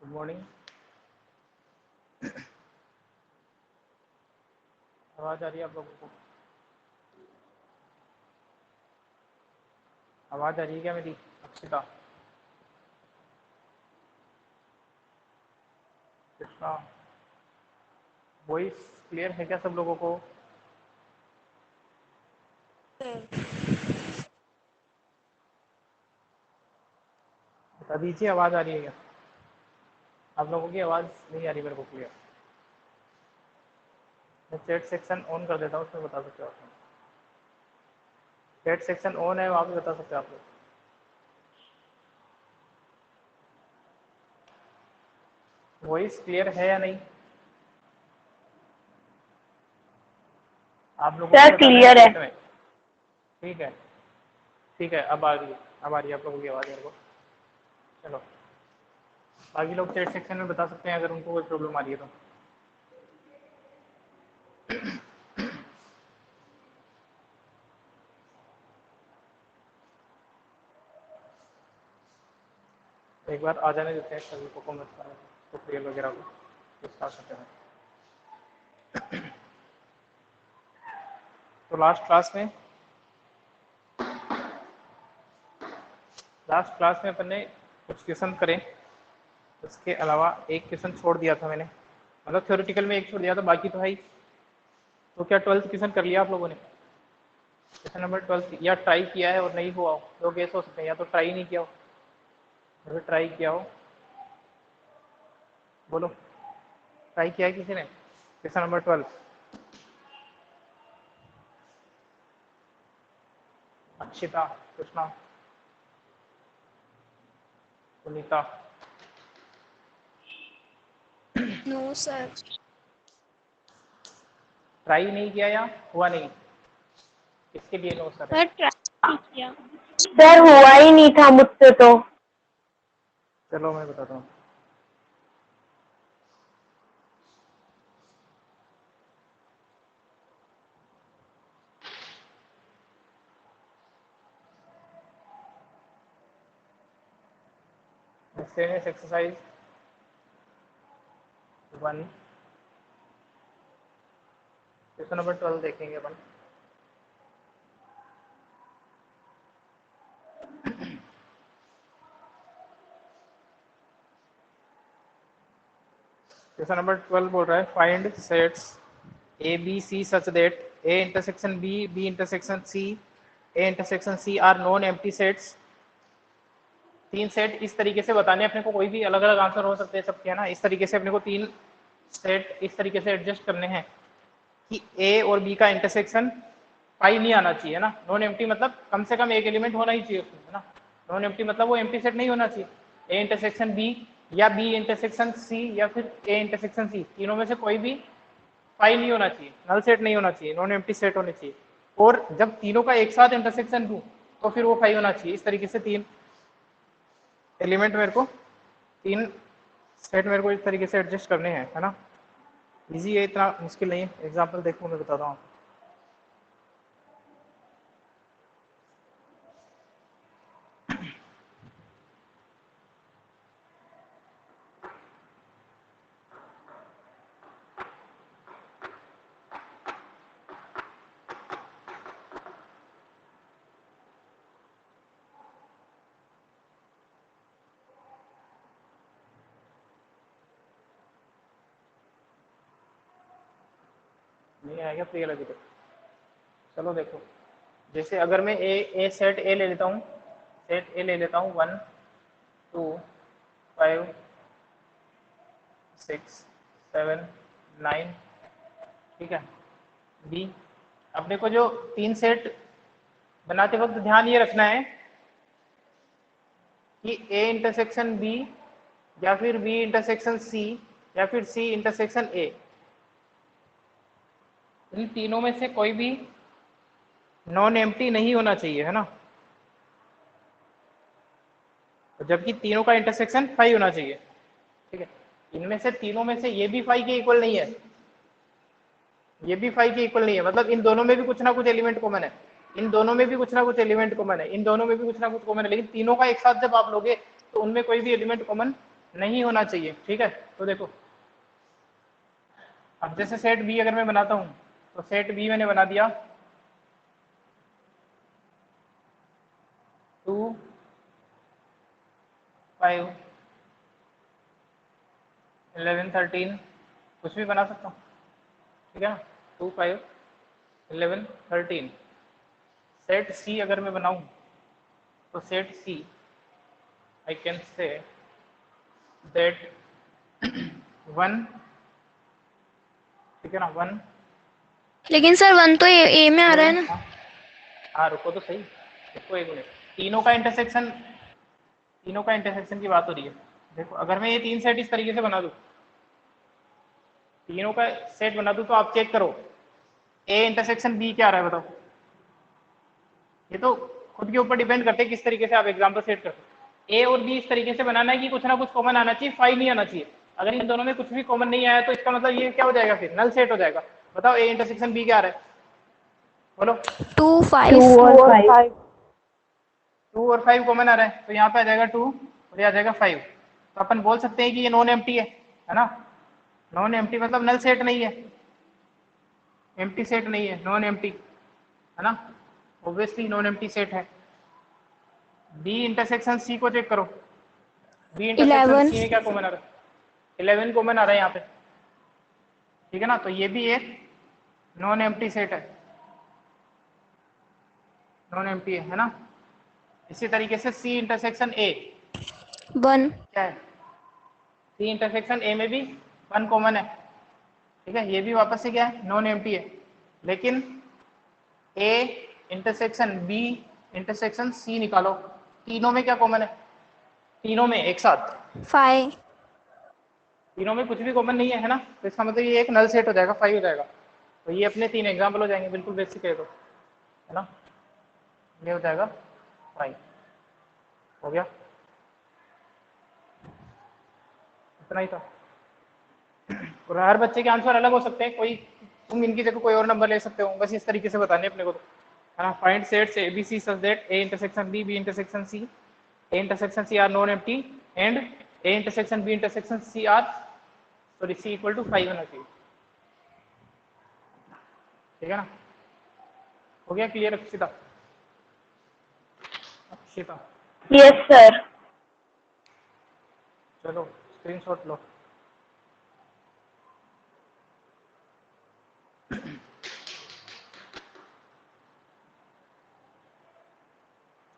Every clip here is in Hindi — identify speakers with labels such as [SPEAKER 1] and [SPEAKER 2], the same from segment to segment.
[SPEAKER 1] Good morning. आवाज़ आ रही है आप लोगों को? आवाज़ आ रही है क्या मेरी? अक्षिता, कृष्णा, वॉइस क्लियर है क्या सब लोगों को? बता दीजिए, आवाज़ आ रही है क्या? आप लोगों की आवाज़ नहीं आ रही मेरे को क्लियर। मैं चैट सेक्शन ऑन कर देता हूँ, उसमें बता सकते हो आप लोग। चैट सेक्शन ऑन है, वहाँ पे बता सकते हो आप लोग। वॉइस क्लियर है या नहीं? आप लोगों को
[SPEAKER 2] सर
[SPEAKER 1] बताना है
[SPEAKER 2] क्लियर है।
[SPEAKER 1] चैट में। ठीक है, ठीक है, अब आ रही है, अब आ रही है आप लोगों की आवाज़ मेरे को। चलो, बाकी लोग चैट सेक्शन में बता सकते हैं अगर उनको कोई प्रॉब्लम आ रही है तो। एक बार आ जाने देते हैं सभी को, कॉमर्स का ट्यूटोरियल वगैरह को स्टार्ट करते हैं। तो लास्ट क्लास में अपन ने कुछ क्वेश्चन करे, उसके अलावा एक क्वेश्चन छोड़ दिया था मैंने, मतलब थ्योरेटिकल में एक छोड़ दिया था, बाकी तो है ही। तो क्या 12th क्वेश्चन कर लिया आप लोगों ने? क्वेश्चन नंबर 12 या ट्राई किया है और नहीं हुआ हो? दो केस हो सकते हैं, या तो ट्राई नहीं किया हो या फिर ट्राई किया हो। बोलो, ट्राई किया है किसी ने question number 12? Akshita, Krishna, Sunita,
[SPEAKER 3] no sir.
[SPEAKER 1] Try नहीं किया या हुआ नहीं? इसके लिए नो सर है।
[SPEAKER 3] सर ट्राई किया।
[SPEAKER 2] सर हुआ ही नहीं था मुझसे तो।
[SPEAKER 1] चलो मैं बताता हूँ। मिसलेनियस एक्सरसाइज 1, क्वेश्चन नंबर 12 देखेंगे अपन। क्वेश्चन नंबर 12 बोल रहा है find sets A B C such that A intersection B, B intersection C, A intersection C are non empty sets. तीन सेट इस तरीके से बताने अपने को, कोई भी अलग अलग आंसर हो सकते हैं सबके, है ना। इस तरीके से अपने को तीन सेट इस तरीके से एडजस्ट करने हैं कि ए और बी का इंटरसेक्शन पाई नहीं आना चाहिए, है ना। नॉन एम्प्टी मतलब कम से कम एक एलिमेंट होना ही चाहिए उसमें, है ना। नॉन एम्प्टी मतलब वो एम्प्टी सेट नहीं होना चाहिए। ए इंटरसेक्शन बी या बी इंटरसेक्शन सी या फिर ए इंटरसेक्शन सी, तीनों में से कोई भी पाई नहीं होना चाहिए, नल सेट नहीं होना चाहिए, नॉन एम्प्टी सेट होने चाहिए। और जब तीनों का एक साथ इंटरसेक्शन दूं तो फिर वो पाई होना चाहिए। इस तरीके से तीन एलिमेंट मेरे को, तीन सेट मेरे को इस तरीके से एडजस्ट करने हैं, है ना। इजी है, इतना मुश्किल नहीं है। एग्जाम्पल देखो, मैं बताता हूँ। नहीं आएगा प्रिय लगे तो चलो देखो, जैसे अगर मैं ए सेट ए ले लेता हूँ, सेट ए ले लेता हूँ 1 2 5 6 7 9, ठीक है। बी, अपने को जो तीन सेट बनाते वक्त ध्यान ये रखना है कि ए इंटरसेक्शन बी या फिर बी इंटरसेक्शन सी या फिर सी इंटरसेक्शन ए, इन तीनों में से कोई भी नॉन एम्प्टी नहीं होना चाहिए, है ना। जबकि तीनों का इंटरसेक्शन 5 होना चाहिए, ठीक है। इनमें से तीनों में से ये भी 5 के इक्वल नहीं है, ये भी 5 के इक्वल नहीं है, मतलब इन दोनों में भी कुछ ना कुछ एलिमेंट कॉमन है, इन दोनों में भी कुछ ना कुछ एलिमेंट कॉमन है, इन दोनों में भी कुछ ना कुछ कॉमन है। लेकिन तीनों का एक साथ जब आप लोगे तो उनमें कोई भी एलिमेंट कॉमन नहीं होना चाहिए, ठीक है। तो देखो अब जैसे सेट बी अगर मैं बनाता हूँ तो सेट बी मैंने बना दिया 2 5 11 13 कुछ भी बना सकता हूँ, ठीक है ना। 2 5 11 13 सेट सी अगर मैं बनाऊँ तो set C I can say that 1, ठीक है ना, 1।
[SPEAKER 3] लेकिन सर 1 तो ए में आ रहा है ना।
[SPEAKER 1] हाँ हाँ, रुको तो सही, रुको 1 मिनट। तीनों का इंटरसेक्शन की बात हो रही है। देखो अगर मैं ये 3 सेट इस तरीके से बना दूँ, तीनों का सेट बना दूँ, तो आप चेक करो ए इंटरसेक्शन बी क्या आ रहा है बताओ। ये तो खुद के ऊपर डिपेंड करते हैं किस तरीके से आप एग्जाम्पल सेट करते हो। ए और बी इस तरीके से बनाना है कि कुछ ना कुछ कॉमन आना चाहिए, 5 नहीं आना चाहिए। अगर इन दोनों में कुछ भी कॉमन नहीं आया तो इसका मतलब ये क्या हो जाएगा, फिर नल सेट हो जाएगा। बताओ ए इंटरसेक्शन बी क्या आ रहा है, बोलो।
[SPEAKER 3] 2
[SPEAKER 2] 2
[SPEAKER 3] 5
[SPEAKER 2] और 5।
[SPEAKER 1] 2 और 5 कॉमन आ रहा है, तो यहाँ पे आ जाएगा 2 और ये आ जाएगा 5। तो अपन बोल सकते हैं कि ये नॉन एम्प्टी है ना। नॉन एम्प्टी मतलब नल सेट नहीं है, एम्प्टी सेट नहीं है, नॉन एम्प्टी है ना, ऑब्वियसली नॉन एम्प्टी सेट है। बी इंटरसेक्शन सी को चेक करो, बी इंटरसेक्शन
[SPEAKER 3] 11
[SPEAKER 1] सी में क्या कॉमन आ रहा है, 11 कॉमन आ रहा है यहाँ पे, ठीक है ना। तो ये भी एक नॉन एम्प्टी सेट है, नॉन एम्प्टी है ना। इसी तरीके से सी इंटरसेक्शन ए
[SPEAKER 3] 1
[SPEAKER 1] क्या है, सी इंटरसेक्शन ए में भी 1 कॉमन है, ठीक है। ये भी वापस से क्या है, नॉन एम्प्टी है। लेकिन A intersection B intersection C निकालो, तीनों में क्या कॉमन है, तीनों में एक साथ,
[SPEAKER 3] 5
[SPEAKER 1] तीनों में कुछ भी कॉमन नहीं है ना। तो इसका मतलब ये एक नल सेट हो जाएगा, 5 हो जाएगा। तो ये अपने 3 एग्जाम्पल हो जाएंगे, बिल्कुल बेसिक है तो, है ना। ये हो जाएगा 5, हो गया, इतना ही था। और हर बच्चे के आंसर अलग हो सकते हैं, कोई तुम इनकी जगह कोई और नंबर ले सकते हो, बस इस तरीके से बताने अपने को तो, है ना। Find sets A B C such that A intersection B B intersection C A intersection C are non empty and A intersection B intersection C are, sorry C equal to 5 होना चाहिए, ठीक है ना। हो गया clear Akshita, Akshita
[SPEAKER 2] yes sir.
[SPEAKER 1] चलो स्क्रीनशॉट लो।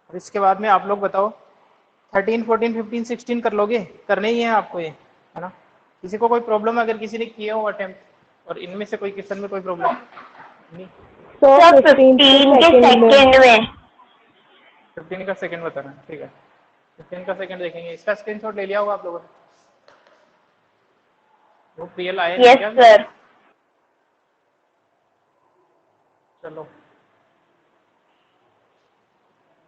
[SPEAKER 1] और इसके बाद में आप लोग बताओ 13 14 15 16 कर लोगे, करने ही है आपको ये, है ना। किसी को कोई प्रॉब्लम, अगर किसी ने किया हो अटेम्प्ट और इनमें से कोई क्वेश्चन में कोई प्रॉब्लम नहीं।
[SPEAKER 2] सर 15 के सेकंड में।
[SPEAKER 1] 15 का सेकंड बताना, ठीक है। 15 का सेकंड देखेंगे, इसका स्क्रीनशॉट ले लिया होगा आप लोगों ने, वो प्रियल आए नहीं
[SPEAKER 2] यस
[SPEAKER 1] क्या।
[SPEAKER 2] सर।
[SPEAKER 1] चलो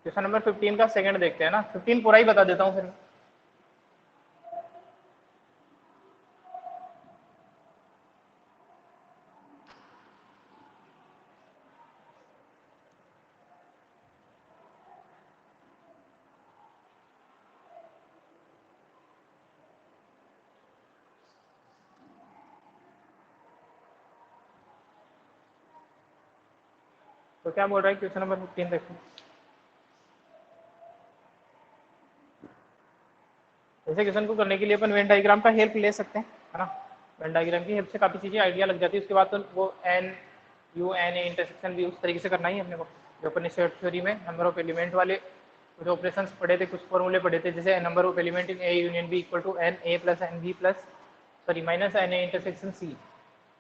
[SPEAKER 1] क्वेश्चन नंबर 15 का सेकंड देखते हैं ना, 15 पूरा ही बता देता हूँ फिर। तो क्या बोल रहा है क्वेश्चन नंबर 15 देखो। ऐसे क्वेश्चन को करने के लिए अपन वेन डायग्राम का हेल्प ले सकते हैं, है ना। वेन डायग्राम की हेल्प से काफ़ी चीज़ें आइडिया लग जाती है। उसके बाद तो वो N U N A intersection भी उस तरीके से करना ही है अपने को, जो अपन सेट थ्योरी में नंबर ऑफ एलिमेंट वाले कुछ ऑपरेशंस पढ़े थे, कुछ फॉर्मूले पढ़े थे, जैसे number of element in A union B equal to n A plus n B plus, sorry minus n A intersection C,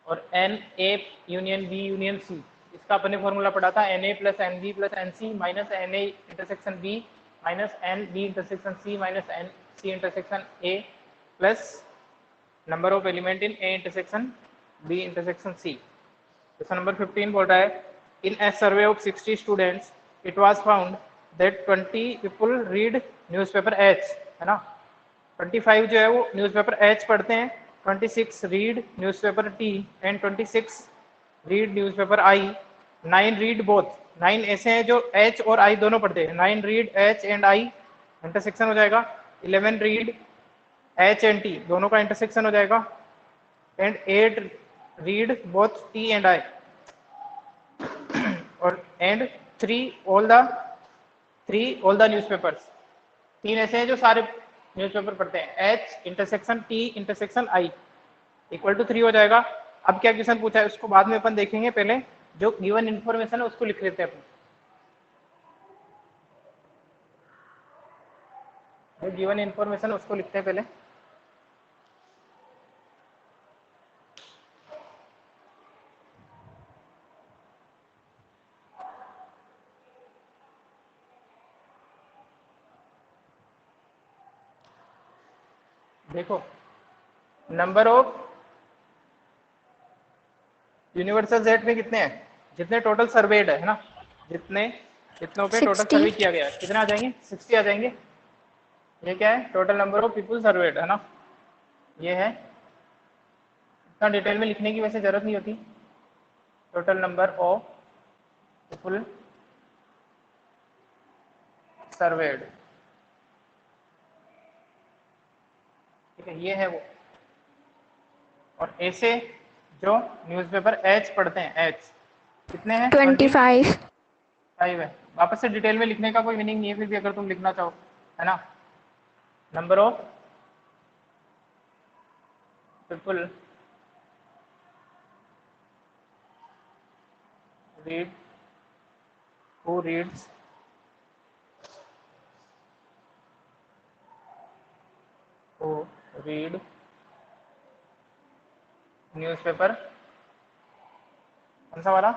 [SPEAKER 1] और n A union B union C, इसका अपने फॉर्मूला पढ़ा था n A plus n B plus n C minus n A intersection B minus n B intersection C minus n C intersection A plus number of element in A intersection B intersection C. Question number 15 बोल रहा है in a survey of 60 students it was found that 20 people read newspaper H, है ना। 25 जो है वो न्यूज़पेपर एच पढ़ते हैं, 26 read newspaper T and 26 read newspaper I, 9 read both, 9 ऐसे हैं जो एच और आई दोनों पढ़ते हैं, 9 read H and I, intersection हो जाएगा 11 रीड एच एंड टी दोनों का इंटरसेक्शन हो जाएगा, and 8 read both T and I, और एंड 3 ऑल द न्यूज़पेपर्स। 3 ऐसे हैं जो सारे न्यूज़पेपर पढ़ते हैं। H intersection T intersection I equal to 3 हो जाएगा। अब क्या क्वेश्चन पूछा है उसको बाद में अपन देखेंगे, पहले जो गिवन इन्फॉर्मेशन है उसको लिख लेते हैं अपन। जो गिवन इन्फॉर्मेशन है उसको लिखते हैं पहले। देखो, नंबर ऑफ यूनिवर्सल सेट में कितने हैं, जितने टोटल सर्वेड है ना, जितनों पे टोटल
[SPEAKER 3] 60।
[SPEAKER 1] सर्वे किया गया है, कितने आ जाएंगे, 60 आ जाएंगे। ये क्या है, total number of people served है ना, ये है। इतना डिटेल में लिखने की वैसे जरूरत नहीं होती। Total number of people served, ठीक है, ये है वो। और ऐसे जो न्यूज़पेपर एच पढ़ते हैं, एच कितने हैं,
[SPEAKER 3] 25।
[SPEAKER 1] 5 है। वापस से डिटेल में लिखने का कोई मीनिंग नहीं है, फिर भी अगर तुम लिखना चाहो, है ना। Number of people read who reads newspaper, कौन सा वाला,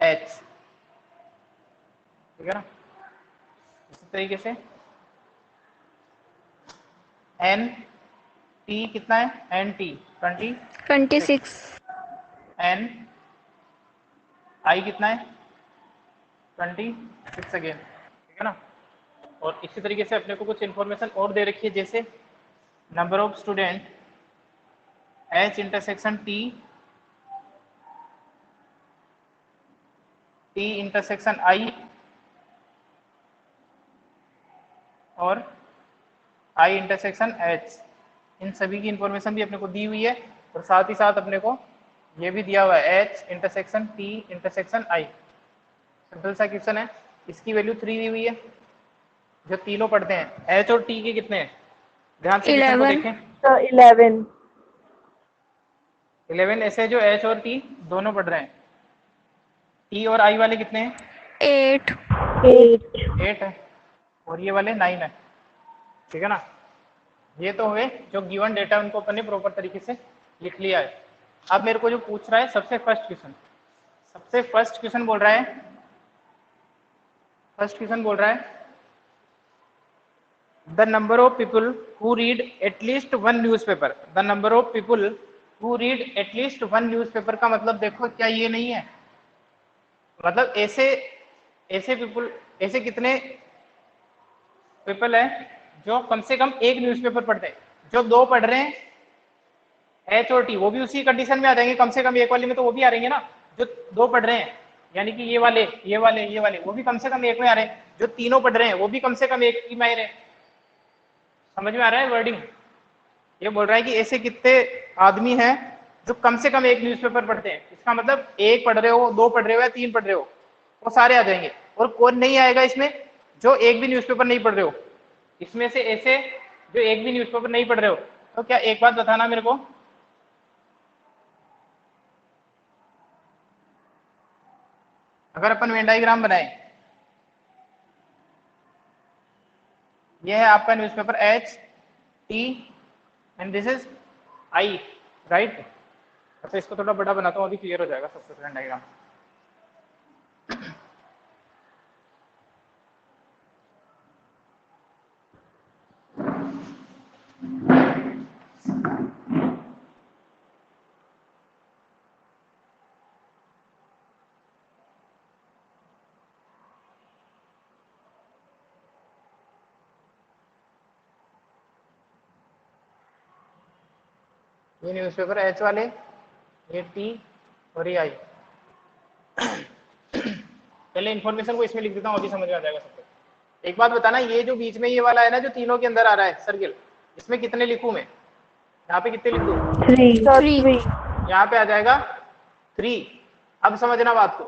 [SPEAKER 1] एच, ठीक है ना। इसी तरीके से एन टी कितना है, एन टी
[SPEAKER 3] 26।
[SPEAKER 1] एन आई कितना है, 26 अगेन, ठीक है ना। और इसी तरीके से अपने को कुछ इन्फॉर्मेशन और दे रखी है, जैसे number of student H intersection T intersection I और आई इंटरसेक्शन एच, इन सभी की इंफॉर्मेशन भी अपने को दी हुई है। और साथ ही साथ अपने को ये भी दिया हुआ है एच इंटरसेक्शन टी इंटरसेक्शन आई। सिंपल सा क्वेश्चन है, इसकी वैल्यू 3 दी हुई है। जो तीनों पढ़ते हैं, एच और टी के कितने हैं, ध्यान से क्वेश्चन को
[SPEAKER 3] 11।
[SPEAKER 1] देखें।
[SPEAKER 2] 11।
[SPEAKER 1] 11 ऐसे जो एच और टी दोनों पढ़ रहे हैं। टी और आई वाले कितने हैं,
[SPEAKER 3] 8।
[SPEAKER 1] 8 है, और ये वाले 9 है, ठीक है ना। ये तो हुए जो गिवन डेटा, उनको अपन ने प्रॉपर तरीके से लिख लिया है। अब मेरे को जो पूछ रहा है सबसे फर्स्ट क्वेश्चन बोल रहा है, the number of people who read at least one newspaper. The number of people who read at least one newspaper का मतलब देखो, क्या ये नहीं है, मतलब ऐसे कितने पीपल है जो कम से कम एक न्यूज़पेपर पढ़ते हैं। जो 2 पढ़ रहे हैं एच और टी, वो भी उसी कंडीशन में आ जाएंगे, कम से कम एक वाले में तो वो भी आ रहेंगे ना। जो 2 पढ़ रहे हैं, यानी कि ये वाले वो भी कम से कम एक में आ रहे हैं। जो तीनों पढ़ रहे हैं वो भी कम से कम एक ही में आ रहे हैं। समझ में आ रहा है वर्डिंग। ये बोल रहा है कि ऐसे कितने आदमी हैं जो कम से कम एक न्यूज़पेपर पढ़ते हैं। इसका मतलब 1 पढ़ रहे हो, 2 पढ़ रहे हो या 3 पढ़ रहे हो, वो सारे आ जाएंगे। और कौन नहीं आएगा इसमें, जो एक भी न्यूज़पेपर नहीं पढ़ रहे हो। इसमें से ऐसे जो एक भी न्यूज़पेपर नहीं पढ़ रहे हो, तो क्या एक बात बताना मेरे को, अगर अपन वेन डायग्राम बनाए, ये है आपका newspaper H T and this is I, right. अच्छा, इसको थोड़ा बड़ा बनाता हूँ, अभी क्लियर हो जाएगा सबसे वेन डायग्राम। ये न्यूज़पेपर एच वाले, ये टी और ये आई। पहले इन्फॉर्मेशन को इसमें लिख देता हूँ, अभी समझ में आ जाएगा सबको। एक बात बताना, ये जो बीच में ये वाला है ना, जो तीनों के अंदर आ रहा है सर्किल, इसमें कितने लिखूं मैं, यहाँ पे कितने लिखूं,
[SPEAKER 2] 3 सर,
[SPEAKER 3] 3
[SPEAKER 2] 3
[SPEAKER 1] यहाँ पे आ जाएगा 3। अब समझना बात को,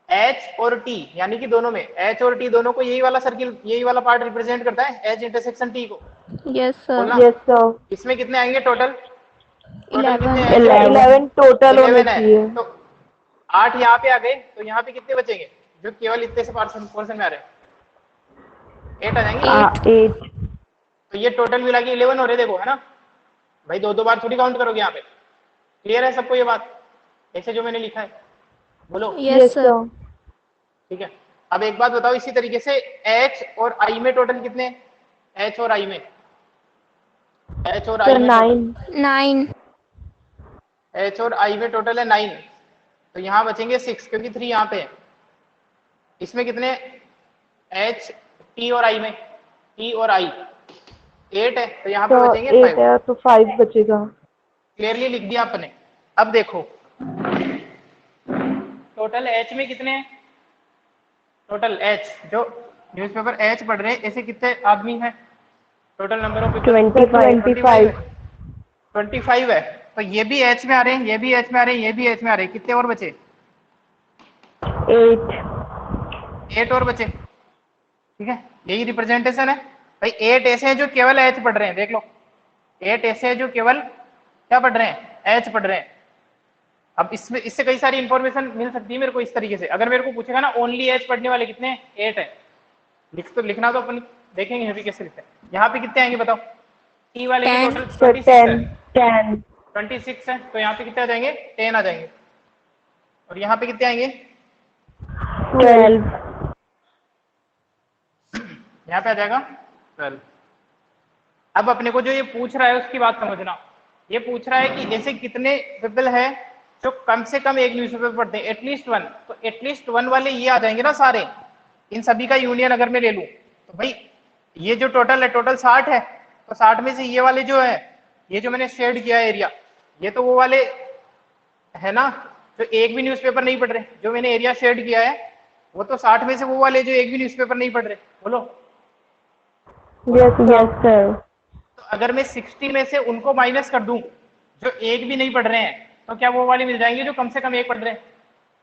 [SPEAKER 1] H और T यानी कि दोनों में H और T दोनों को यही वाला सर्किल, यही वाला पार्ट रिप्रेजेंट करता है H इंटरसेक्शन T को,
[SPEAKER 3] यस सर
[SPEAKER 1] बोलना।
[SPEAKER 2] यस सर,
[SPEAKER 1] इसमें कितने आएंगे टोटल, टोटल कितने
[SPEAKER 3] 11
[SPEAKER 1] आएंगे,
[SPEAKER 2] 11 टोटल होने
[SPEAKER 1] 11 है।
[SPEAKER 2] चाहिए।
[SPEAKER 1] तो 8 यहाँ पे आ गए, तो यहाँ पे कितने बचेंगे जो केवल इतने से पोर्शन में आ रहे हैं, 8 आ जाएंगे।
[SPEAKER 2] 8
[SPEAKER 1] तो ये टोटल मिला के 11 हो रहे, देखो है ना भाई, दो दो बार थोड़ी काउंट करोगे यहाँ पे। क्लियर है सबको ये बात, ऐसे जो मैंने लिखा है, बोलो।
[SPEAKER 3] यस
[SPEAKER 2] यस
[SPEAKER 3] सर
[SPEAKER 2] सर,
[SPEAKER 1] ठीक है, अब एक बात बताओ, इसी तरीके से H और I में टोटल कितने, H और I में, H और I
[SPEAKER 2] सर
[SPEAKER 1] में
[SPEAKER 2] 9
[SPEAKER 1] टोटल,
[SPEAKER 3] 9
[SPEAKER 1] H और I में टोटल है 9, तो यहाँ बचेंगे 6 क्योंकि 3 यहाँ पे है। इसमें कितने H, T और I में, T और I 8 है, तो यहाँ पे
[SPEAKER 2] तो
[SPEAKER 1] बचेंगे
[SPEAKER 2] 8
[SPEAKER 1] 5।
[SPEAKER 2] है तो 5 बचेगा।
[SPEAKER 1] क्लियरली लिख दिया आपने। अब देखो टोटल H में कितने हैं, टोटल H जो न्यूज़पेपर H पढ़ रहे हैं ऐसे कितने आदमी हैं, टोटल नंबर ऑफ पीपल
[SPEAKER 2] 25
[SPEAKER 1] 25 है। तो ये भी H में आ रहे हैं, ये भी H में आ रहे हैं, ये भी H में आ रहे हैं, कितने और बचे, 8 और बचे। ठीक है, यही रिप्रेजेंटेशन है भाई। 8 ऐसे हैं जो केवल H पढ़ रहे हैं, देख लो 8 ऐसे हैं जो केवल क्या पढ़ रहे हैं, H पढ़ रहे हैं। अब इसमें इससे कई सारी इंफॉर्मेशन मिल सकती है मेरे को इस तरीके से। अगर मेरे को पूछेगा ना ओनली H पढ़ने वाले कितने हैं, 8 है, लिखना तो अपन देखेंगे अभी कैसे लिखते हैं। यहाँ पे कितने आएंगे बताओ, T वाले के
[SPEAKER 3] 10
[SPEAKER 1] टोटल
[SPEAKER 2] सर
[SPEAKER 1] 26 है,
[SPEAKER 2] 10
[SPEAKER 1] 26 है, तो यहाँ पे कितने आ जाएंगे, 10 आ जाएंगे। और यहाँ पे कितने आएंगे,
[SPEAKER 2] 12
[SPEAKER 1] यहाँ पे आ जाएगा 12। अब अपने को जो ये पूछ रहा है उसकी बात समझना, ये पूछ रहा है कि ऐसे कितने पीपल है जो कम से कम एक न्यूज़पेपर पढ़ते हैं, एटलीस्ट वन। तो एटलीस्ट वन वाले ये आ जाएंगे ना सारे, इन सभी का यूनियन अगर मैं ले लूं तो भाई ये जो टोटल है, टोटल 60 है, तो 60 में से ये वाले जो है, ये जो मैंने शेड किया है एरिया, ये तो वो वाले है ना जो एक भी न्यूज़पेपर नहीं पढ़ रहे। जो मैंने एरिया शेड किया है वो तो 60 में से वो वाले जो एक भी न्यूज़पेपर नहीं पढ़ रहे, बोलो।
[SPEAKER 2] यस सर,
[SPEAKER 1] तो अगर मैं 60 में से उनको माइनस कर दूं जो एक भी नहीं पढ़ रहे हैं, तो क्या वो वाले मिल जाएंगे जो कम से कम एक पढ़ रहे हैं,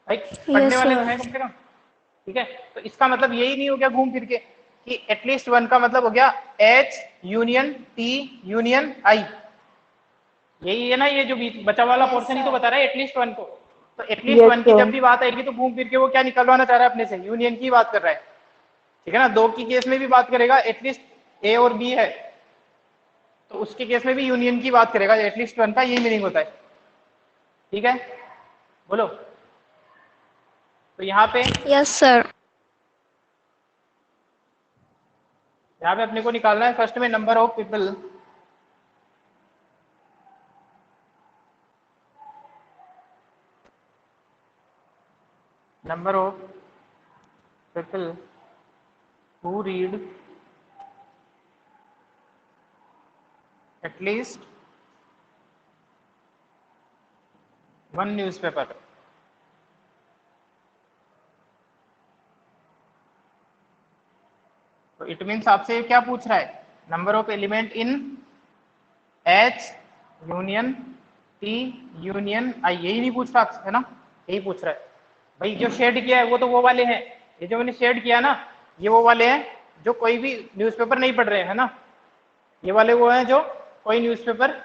[SPEAKER 1] भाई पढ़ने
[SPEAKER 3] यस
[SPEAKER 1] वाले तो
[SPEAKER 3] सर
[SPEAKER 1] हैं कम से कम। ठीक है, तो इसका मतलब यही नहीं हो गया घूम फिर के कि एटलीस्ट वन का मतलब हो गया H union T union I, यही है ना, ये जो बचा वाला पोर्शन ही तो बता रहा है एटलीस्ट वन को। तो एटलीस्ट
[SPEAKER 2] Yes,
[SPEAKER 1] वन की
[SPEAKER 2] sir.
[SPEAKER 1] जब भी बात आएगी तो घूम फिर के वो क्या निकलवाना चाह रहा है अपने से, यूनियन की बात कर रहा है। ठीक है ना, दो की केस में भी बात करेगा एटलीस्ट A और B है, तो उसके केस में भी यूनियन की बात करेगा, एटलीस्ट वन का यही मीनिंग होता है। ठीक है, बोलो। तो यहाँ पे
[SPEAKER 3] यस सर
[SPEAKER 1] अपने को निकालना है फर्स्ट में number of people, number of people who read at least one newspaper। तो इट मीन्स आपसे क्या पूछ रहा है, number of element in H union T union I, यही नहीं पूछ रहा आपसे, है ना, यही पूछ रहा है भाई। जो शेड किया है वो तो वो वाले हैं, ये जो मैंने शेड किया ना ये वो वाले हैं जो कोई भी न्यूज़पेपर नहीं पढ़ रहे हैं, है ना, ये वाले वो हैं जो कोई न्यूज़पेपर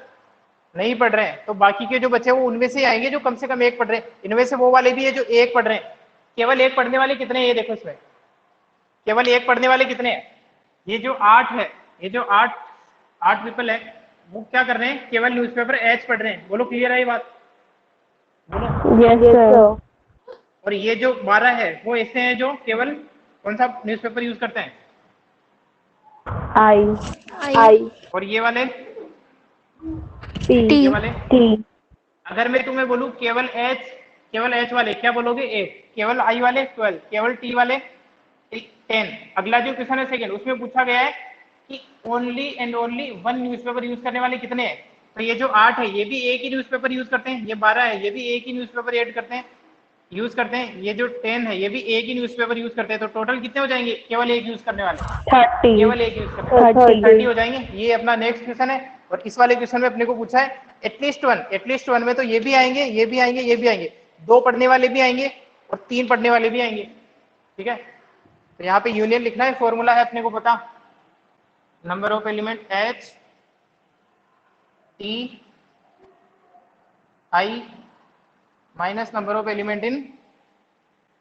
[SPEAKER 1] नहीं पढ़ रहे हैं। तो बाकी के जो बच्चे वो उनमें से आएंगे जो कम से कम एक पढ़ रहे हैं। इनमें से वो वाले भी है जो एक पढ़ रहे हैं। केवल एक पढ़ने वाले कितने हैं, ये देखो इसमें केवल एक पढ़ने वाले कितने हैं, ये जो 8 है, ये जो 8 पीपल है वो क्या कर रहे हैं, केवल न्यूज़पेपर H पढ़ रहे हैं। बोलो क्लियर है ये बात, बोलो।
[SPEAKER 2] यस सर,
[SPEAKER 1] और ये जो 12 है वो ऐसे हैं जो केवल कौन सा न्यूज़पेपर यूज करते हैं,
[SPEAKER 2] I
[SPEAKER 1] और ये वाले
[SPEAKER 2] T
[SPEAKER 1] ये वाले।
[SPEAKER 2] T
[SPEAKER 1] अगर मैं तुम्हें बोलूं केवल H वाले क्या बोलोगे, 8, केवल I वाले 12, केवल T वाले 10। अगला जो क्वेश्चन है सेकंड, उसमें पूछा गया है कि only and only one newspaper use करने वाले कितने हैं। तो ये जो 8 है ये भी एक ही न्यूज़पेपर यूज करते हैं, ये 12 है ये भी एक ही न्यूज़पेपर ऐड करते हैं, यूज करते हैं, ये जो 10 है ये भी एक ही न्यूज़पेपर यूज करते हैं, तो टोटल कितने हो जाएंगे केवल एक यूज करने वाले?
[SPEAKER 2] 30
[SPEAKER 1] केवल एक यूज करने वाले 30
[SPEAKER 2] 30
[SPEAKER 1] हो जाएंगे। ये अपना नेक्स्ट क्वेश्चन है। और इस वाले क्वेश्चन में अपने को पूछा है एटलीस्ट वन में तो ये भी आएंगे, ये भी आएंगे, ये भी आएंगे, 2 पढ़ने वाले भी आएंगे और 3 पढ़ने वाले भी आएंगे। ठीक है, तो यहाँ पे यूनियन लिखना है, फॉर्मूला है अपने को पता, number of element H T I minus number of element in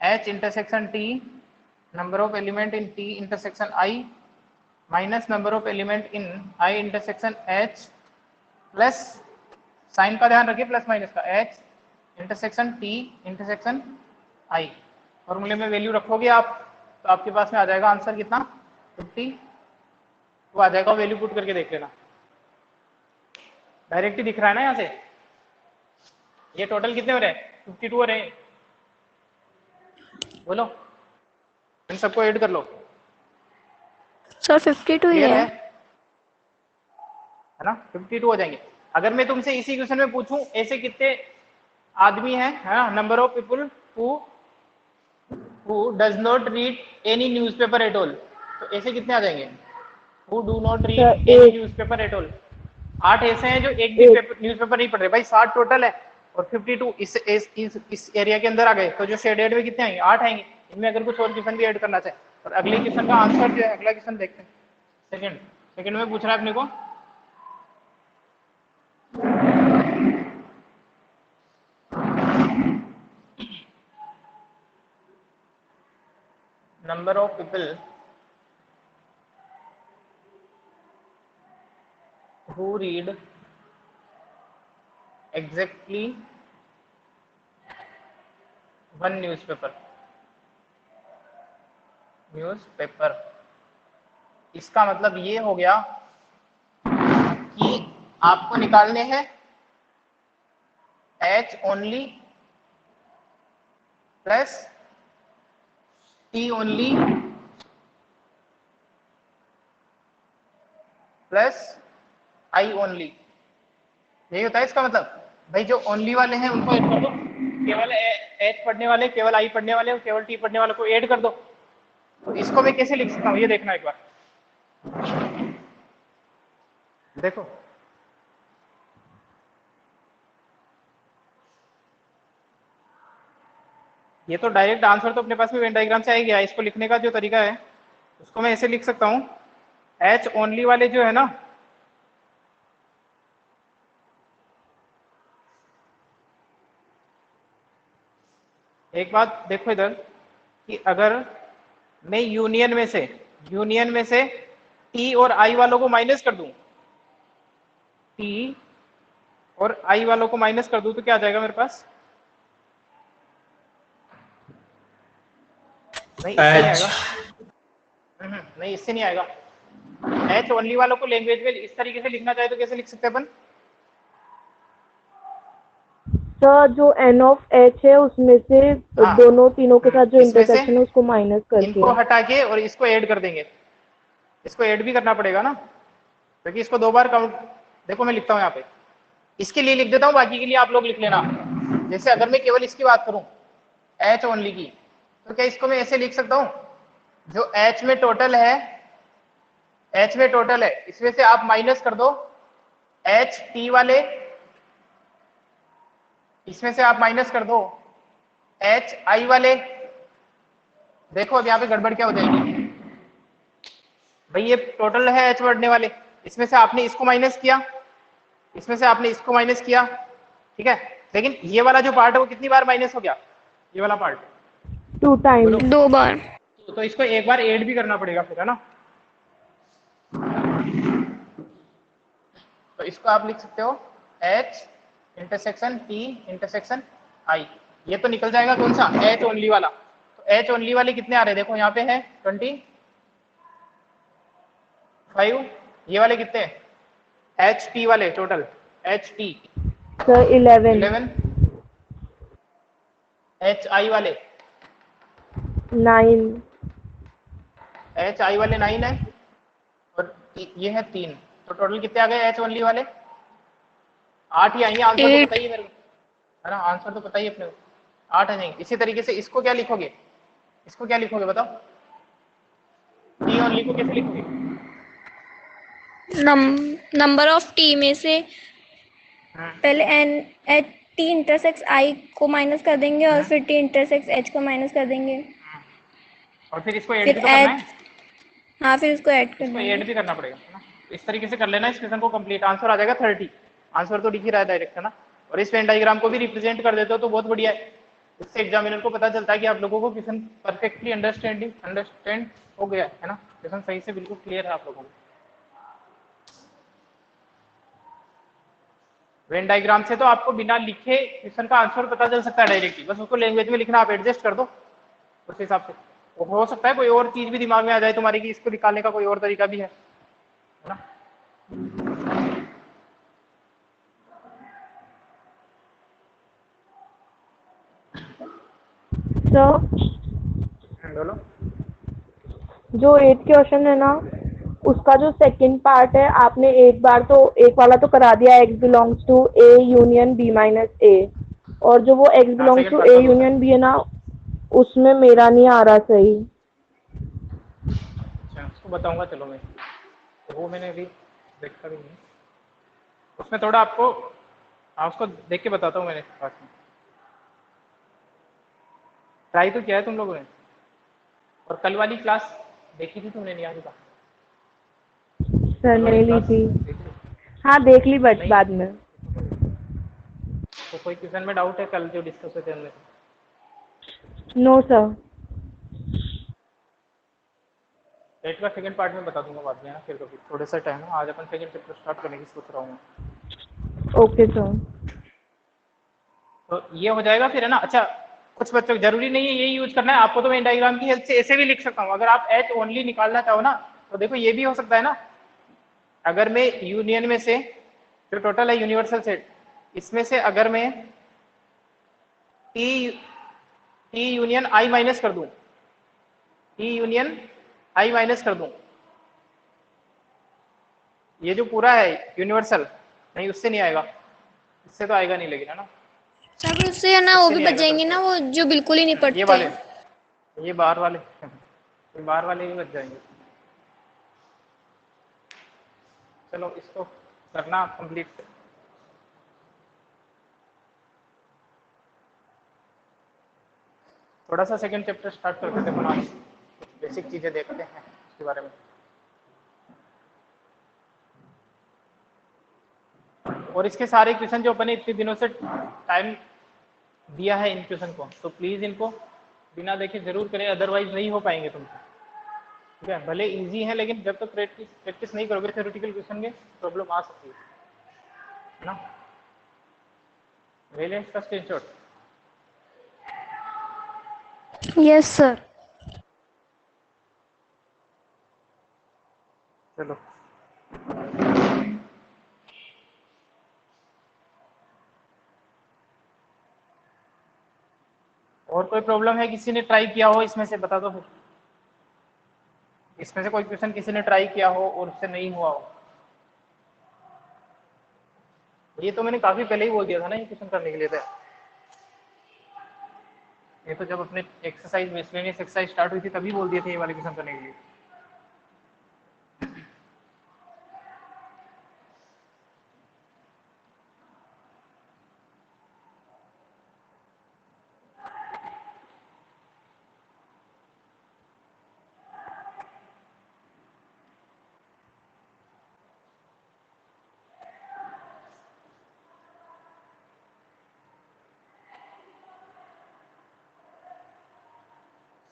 [SPEAKER 1] H intersection T, number of element in T intersection I minus number of element in I intersection H plus, sign का ध्यान रखिए, प्लस माइनस का, H intersection T intersection I. फॉर्मूले में वैल्यू रखोगे आप तो आपके पास में आ जाएगा आंसर कितना, 50 तो आ जाएगा, वैल्यू पुट करके देख लेना, डायरेक्ट ही दिख रहा है ना यहाँ से। ये टोटल कितने हो रहे हैं? 52 हो रहे हैं। बोलो, इन सबको ऐड कर लो।
[SPEAKER 3] सर 52 ही
[SPEAKER 1] क्लियर
[SPEAKER 3] है।
[SPEAKER 1] है ना? 52 हो जाएंगे। अगर मैं तुमसे इसी क्वेश्चन में पूछूं ऐसे कितने आदमी हैं, है ना, number of people who does not read any newspaper at all, तो ऐसे कितने आ जाएंगे? Who do not read any newspaper at all. 8 ऐसे हैं जो एक भी न्यूज़पेपर नहीं पढ़ रहे। भाई 60 टोटल है और 52 इस एरिया के अंदर आ गए, तो जो शेडेड में कितने आएंगे? 8 आएंगे। इनमें अगर कुछ और क्वेश्चन भी ऐड करना चाहे, और अगले क्वेश्चन का आंसर जो है, अगला क्वेश्चन देखते हैं। सेकंड में पूछ रहा है अपने को, number of people who read exactly one newspaper, इसका मतलब ये हो गया कि आपको निकालने हैं H only plus T only plus I only, यही होता है इसका मतलब। भाई जो ओनली वाले हैं उनको ऐड कर दो, केवल H पढ़ने वाले, केवल I पढ़ने वाले और केवल T पढ़ने वाले को ऐड कर दो। तो इसको मैं कैसे लिख सकता हूँ ये देखना एक बार, देखो ये तो डायरेक्ट आंसर तो अपने पास में वेन डायग्राम से आ ही गया। इसको लिखने का जो तरीका है उसको मैं ऐसे लिख सकता हूँ, H ओनली वाले जो है ना, एक बात देखो इधर कि अगर मैं यूनियन में से T और I वालों को माइनस कर दूं, T और I वालों को माइनस कर दूं तो क्या आ जाएगा मेरे पास? नहीं इससे नहीं आएगा, नहीं इससे नहीं आएगा। H ओनली वालों को लैंग्वेज में इस तरीके से लिखना चाहे तो कैसे लिख सकते हैं अपन?
[SPEAKER 2] सर जो एन ऑफ एच है उसमें से दोनों तीनों के साथ जो इंटरसेक्शन है उसको माइनस करके,
[SPEAKER 1] इनको हटा के और इसको ऐड कर देंगे। इसको ऐड भी करना पड़ेगा ना, क्योंकि इसको 2 बार काउंट, देखो मैं लिखता हूँ यहाँ पे, इसके लिए लिख देता हूँ, बाकी के लिए आप लोग लिख लेना। जैसे अगर मैं केवल इसकी बात करूं H ओनली की, तो क्या इसको मैं ऐसे लिख सकता हूं, जो H में टोटल है इसमें से आप माइनस कर दो H T वाले, इसमें से आप माइनस कर दो H I वाले। देखो अब यहाँ पे गड़बड़ क्या हो जाएगी, भाई ये टोटल है H बढ़ने वाले, इसमें से आपने इसको माइनस किया, इसमें से आपने इसको माइनस किया, ठीक है, लेकिन ये वाला जो पार्ट है वो कितनी बार माइनस हो गया? ये वाला पार्ट
[SPEAKER 2] 2 टाइम्स,
[SPEAKER 3] 2 बार।
[SPEAKER 1] तो इसको एक बार ऐड भी करना पड़ेगा फिर, है ना। तो इसको आप लिख सकते हो H intersection T intersection I। ये तो निकल जाएगा कौन सा? H ओनली वाला। तो H ओनली वाले कितने आ रहे हैं? देखो यहाँ पे है 25, ये वाले कितने हैं? H T वाले total, H T
[SPEAKER 2] sir 11,
[SPEAKER 1] H I वाले
[SPEAKER 2] 9,
[SPEAKER 1] H I वाले 9 है और ये है 3, तो टोटल कितने आ गए H ओनली वाले? 8 ही आएंगे। आंसर तो
[SPEAKER 3] 8।
[SPEAKER 1] पता ही है मेरे को, है ना, आंसर तो पता ही अपने को। 8 आ जाएंगे। इसी तरीके से इसको क्या लिखोगे, इसको क्या लिखोगे बताओ, टी ओनली को कैसे लिखोगे?
[SPEAKER 3] नंबर ऑफ टी में से
[SPEAKER 1] हम्म,
[SPEAKER 3] पहले एन एच टी इंटरसेक्स आई को माइनस कर देंगे और
[SPEAKER 1] हम्म,
[SPEAKER 3] फिर टी इंटरसेक्स एच को माइनस कर देंगे,
[SPEAKER 1] और फिर इसको ऐड
[SPEAKER 3] फिर
[SPEAKER 1] भी तो करना
[SPEAKER 3] एच,
[SPEAKER 1] है,
[SPEAKER 3] हाँ फिर उसको ऐड कर
[SPEAKER 1] इसको
[SPEAKER 3] देंगे।
[SPEAKER 1] ऐड भी करना पड़ेगा है ना। इस तरीके से कर लेना इस क्वेश्चन को कंप्लीट, आंसर आ जाएगा 30। आंसर तो दिख ही रहा है डायरेक्ट है ना। और इस पेन डायग्राम को भी रिप्रेजेंट कर देते हो तो बहुत बढ़िया है, इससे एग्जामिनर को पता चलता है कि आप लोगों को क्वेश्चन परफेक्टली अंडरस्टैंड हो गया है ना, क्वेश्चन सही से बिल्कुल क्लियर है आप लोगों को। वेन डायग्राम से तो आपको बिना लिखे क्वेश्चन का आंसर पता चल सकता है डायरेक्टली, बस उसको लैंग्वेज में लिखना, आप एडजस्ट कर दो उस हिसाब से। वो हो सकता है कोई और चीज भी दिमाग में आ जाए तुम्हारी कि इसको निकालने का कोई और तरीका भी है ना।
[SPEAKER 2] सर
[SPEAKER 1] बोलो।
[SPEAKER 2] जो 8 क्वेश्चन है ना, उसका जो सेकंड पार्ट है, आपने एक बार तो एक वाला तो करा दिया, x belongs to A union B minus A, और जो वो एक्स
[SPEAKER 1] हाँ
[SPEAKER 2] belongs
[SPEAKER 1] second
[SPEAKER 2] to
[SPEAKER 1] part
[SPEAKER 2] A
[SPEAKER 1] का दूसरा।
[SPEAKER 2] यूनियन बी है ना, उसमें मेरा नहीं आ रहा सही।
[SPEAKER 1] अच्छा उसको बताऊंगा चलो मैं, तो वो मैंने अभी देखा भी नहीं, उसमें थोड़ा आपको, हाँ उसको देख के बताता हूँ मैंने पास में। ट्राई तो किया है तुम लोगों ने, और कल वाली क्लास देखी थी तुमने निहारी का?
[SPEAKER 2] सर
[SPEAKER 1] कल वाली
[SPEAKER 2] नहीं ली
[SPEAKER 1] क्लास
[SPEAKER 2] थी।
[SPEAKER 1] देखी थी?
[SPEAKER 2] हाँ देख ली बट
[SPEAKER 1] नहीं,
[SPEAKER 2] बाद में।
[SPEAKER 1] तो कोई क्वेश्चन में डाउट है कल जो डिस्कस हुए थे उनमें?
[SPEAKER 2] No sir.
[SPEAKER 1] एट का सेकंड पार्ट में बता दूंगा बाद में ना, फिर कभी थोड़ा सा टाइम है, आज अपन सेकंड चैप्टर स्टार्ट करने की सोच रहा हूँ।
[SPEAKER 2] Okay sir.
[SPEAKER 1] तो ये हो जाएगा फिर है ना। अच्छा कुछ बच्चों जरूरी नहीं है यही यूज करना है आपको, तो मैं डायग्राम की हेल्प से ऐसे भी लिख सकता हूँ, अगर आप एच ओनली निकालना चाहो ना तो देखो ये भी हो सकता है ना। अगर मैं यूनियन में से जो टोटल है यूनिवर्सल सेट, इसमें से अगर मैं टी टी यूनियन आई माइनस कर दूं, टी यूनियन आई माइनस कर दूं, ये जो पूरा है यूनिवर्सल, नहीं उससे नहीं आएगा, इससे तो आएगा नहीं लेकिन है ना,
[SPEAKER 3] सर फिर उससे है ना वो
[SPEAKER 1] इससे
[SPEAKER 3] भी
[SPEAKER 1] नहीं
[SPEAKER 3] बच
[SPEAKER 1] आएगा
[SPEAKER 3] जाएंगे
[SPEAKER 1] सर।
[SPEAKER 3] ना, वो जो बिल्कुल ही नहीं
[SPEAKER 1] ये
[SPEAKER 3] पढ़ते
[SPEAKER 1] वाले,
[SPEAKER 3] हैं।
[SPEAKER 1] ये बाहर वाले, ये बाहर वाले भी बच जाएंगे। चलो इसको करना कंप्लीट। थोड़ा सा सेकंड चैप्टर स्टार्ट करते थे अपना, बेसिक चीजें देखते हैं उसके बारे में। और इसके सारे क्वेश्चन जो अपने इतने दिनों से टाइम दिया है इन क्वेश्चन को, तो प्लीज इनको बिना देखे जरूर करें, अदरवाइज नहीं हो पाएंगे तुमसे। ठीक है, भले इजी है लेकिन जब तक प्रैक्टिस प्रैक्टिस नहीं करोगे थ्योरेटिकल क्वेश्चन में प्रॉब्लम आ सकती है ना। ले लें इसका स्क्रीनशॉट।
[SPEAKER 3] Yes sir.
[SPEAKER 1] चलो और कोई प्रॉब्लम है किसी ने ट्राई किया हो इसमें से बता दो फिर, इसमें से कोई क्वेश्चन किसी ने ट्राई किया हो और उससे नहीं हुआ हो। ये तो मैंने काफी पहले ही बोल दिया था ना ये क्वेश्चन करने के लिए था। ये तो जब अपने एक्सरसाइज मिसलेनियस एक्सरसाइज स्टार्ट हुई थी तभी बोल दिए थे ये वाले क्वेश्चन करने के लिए।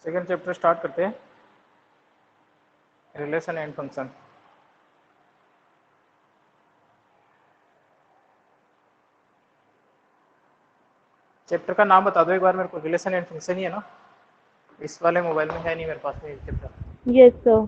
[SPEAKER 1] सेकंड चैप्टर स्टार्ट करते हैं, रिलेशन एंड फंक्शन। चैप्टर का नाम बता दो एक बार मेरे को, रिलेशन एंड फंक्शन ही है ना? इस वाले मोबाइल में है नहीं मेरे पास में chapter.
[SPEAKER 2] Yes sir.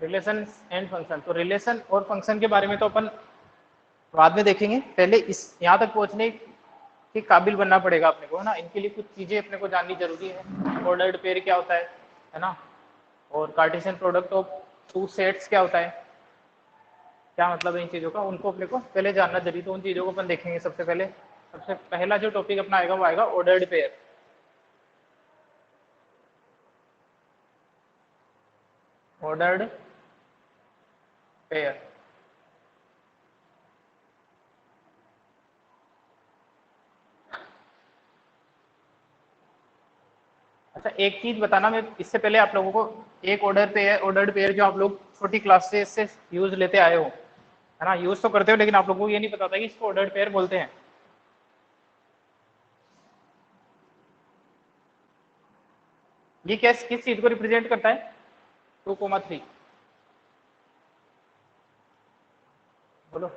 [SPEAKER 1] Relation and function. तो रिलेशन और फंक्शन के बारे में तो अपन बाद में देखेंगे, पहले इस यहाँ तक पहुंचने के काबिल बनना पड़ेगा अपने को, है ना। इनके लिए कुछ चीजें अपने को जाननी जरूरी है। ऑर्डर्ड पेयर क्या होता है ना, और Cartesian product of two sets क्या होता है, क्या मतलब है इन चीजों का, उनको अपने को पहले जानना जरूरी। तो उन चीजों को अपन देखेंगे। सबसे पहले सबसे पहला जो टॉपिक अपना आएगा वो आएगा ऑर्डर्ड पेयर। Ordered pair. अच्छा एक चीज बताना, मैं इससे पहले आप लोगों को एक ऑर्डर्ड पेयर जो आप लोग छोटी क्लास से इससे यूज लेते आए हो, है ना, यूज तो करते हो, लेकिन आप लोगों को ये नहीं पता था कि इसको ऑर्डर्ड पेयर बोलते हैं। ये किस चीज को रिप्रेजेंट करता है? 2,3। बोलो